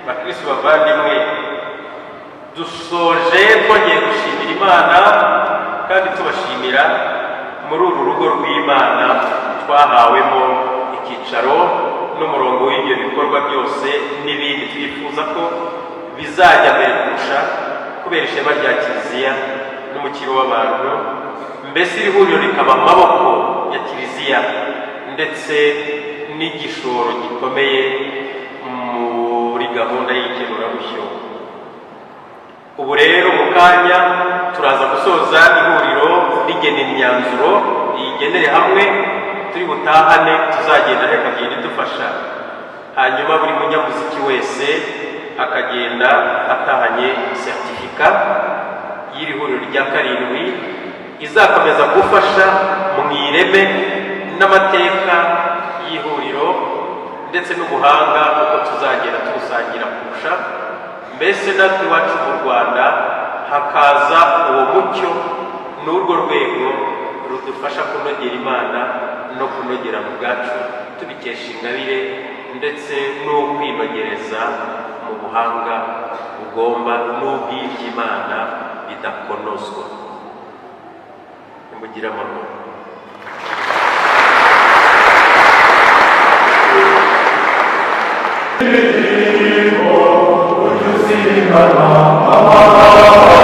Bakristo bavandimwe, dusoje twongeye gushimira Imana kandi tubashimira muri uru rugo rw'Imana twahawemo icyicaro n'umurongo w'ibyo bikorwa byose n'ibindi twifuza ko bizajya mbere kurusha kubera ishema rya Kiliziya n'umukiro w'abantu, mbese iri huriro rikaba amaboko ya Kiliziya ndetse n'igishoro gikomeye muri gahunda y'ikenurabushyo. Ubu rero mu kanya turaza gusoza ihuriro rigena imyanzuro iyigenere hamwe turi butahane, tuzagenda akagenda idufasha, hanyuma buri munyamuziki wese akagenda atahanye certifica y'iri huriro rya karindwi izakomeza gufasha mu ireme n'amateka y'ihuriro ndetse n'ubuhanga uko tuzagenda tubusangira kurusha, mbese natwe iwacu mu Rwanda hakaza uwo mucyo n'urwo rwego rudufasha kunogera Imana no kunogera mu bwacu tubikesha ingabire ndetse no kwinogereza mu buhanga bugomba n'ubw'iby'Imana bidakonozwa. Nimugire amahoro. Oh,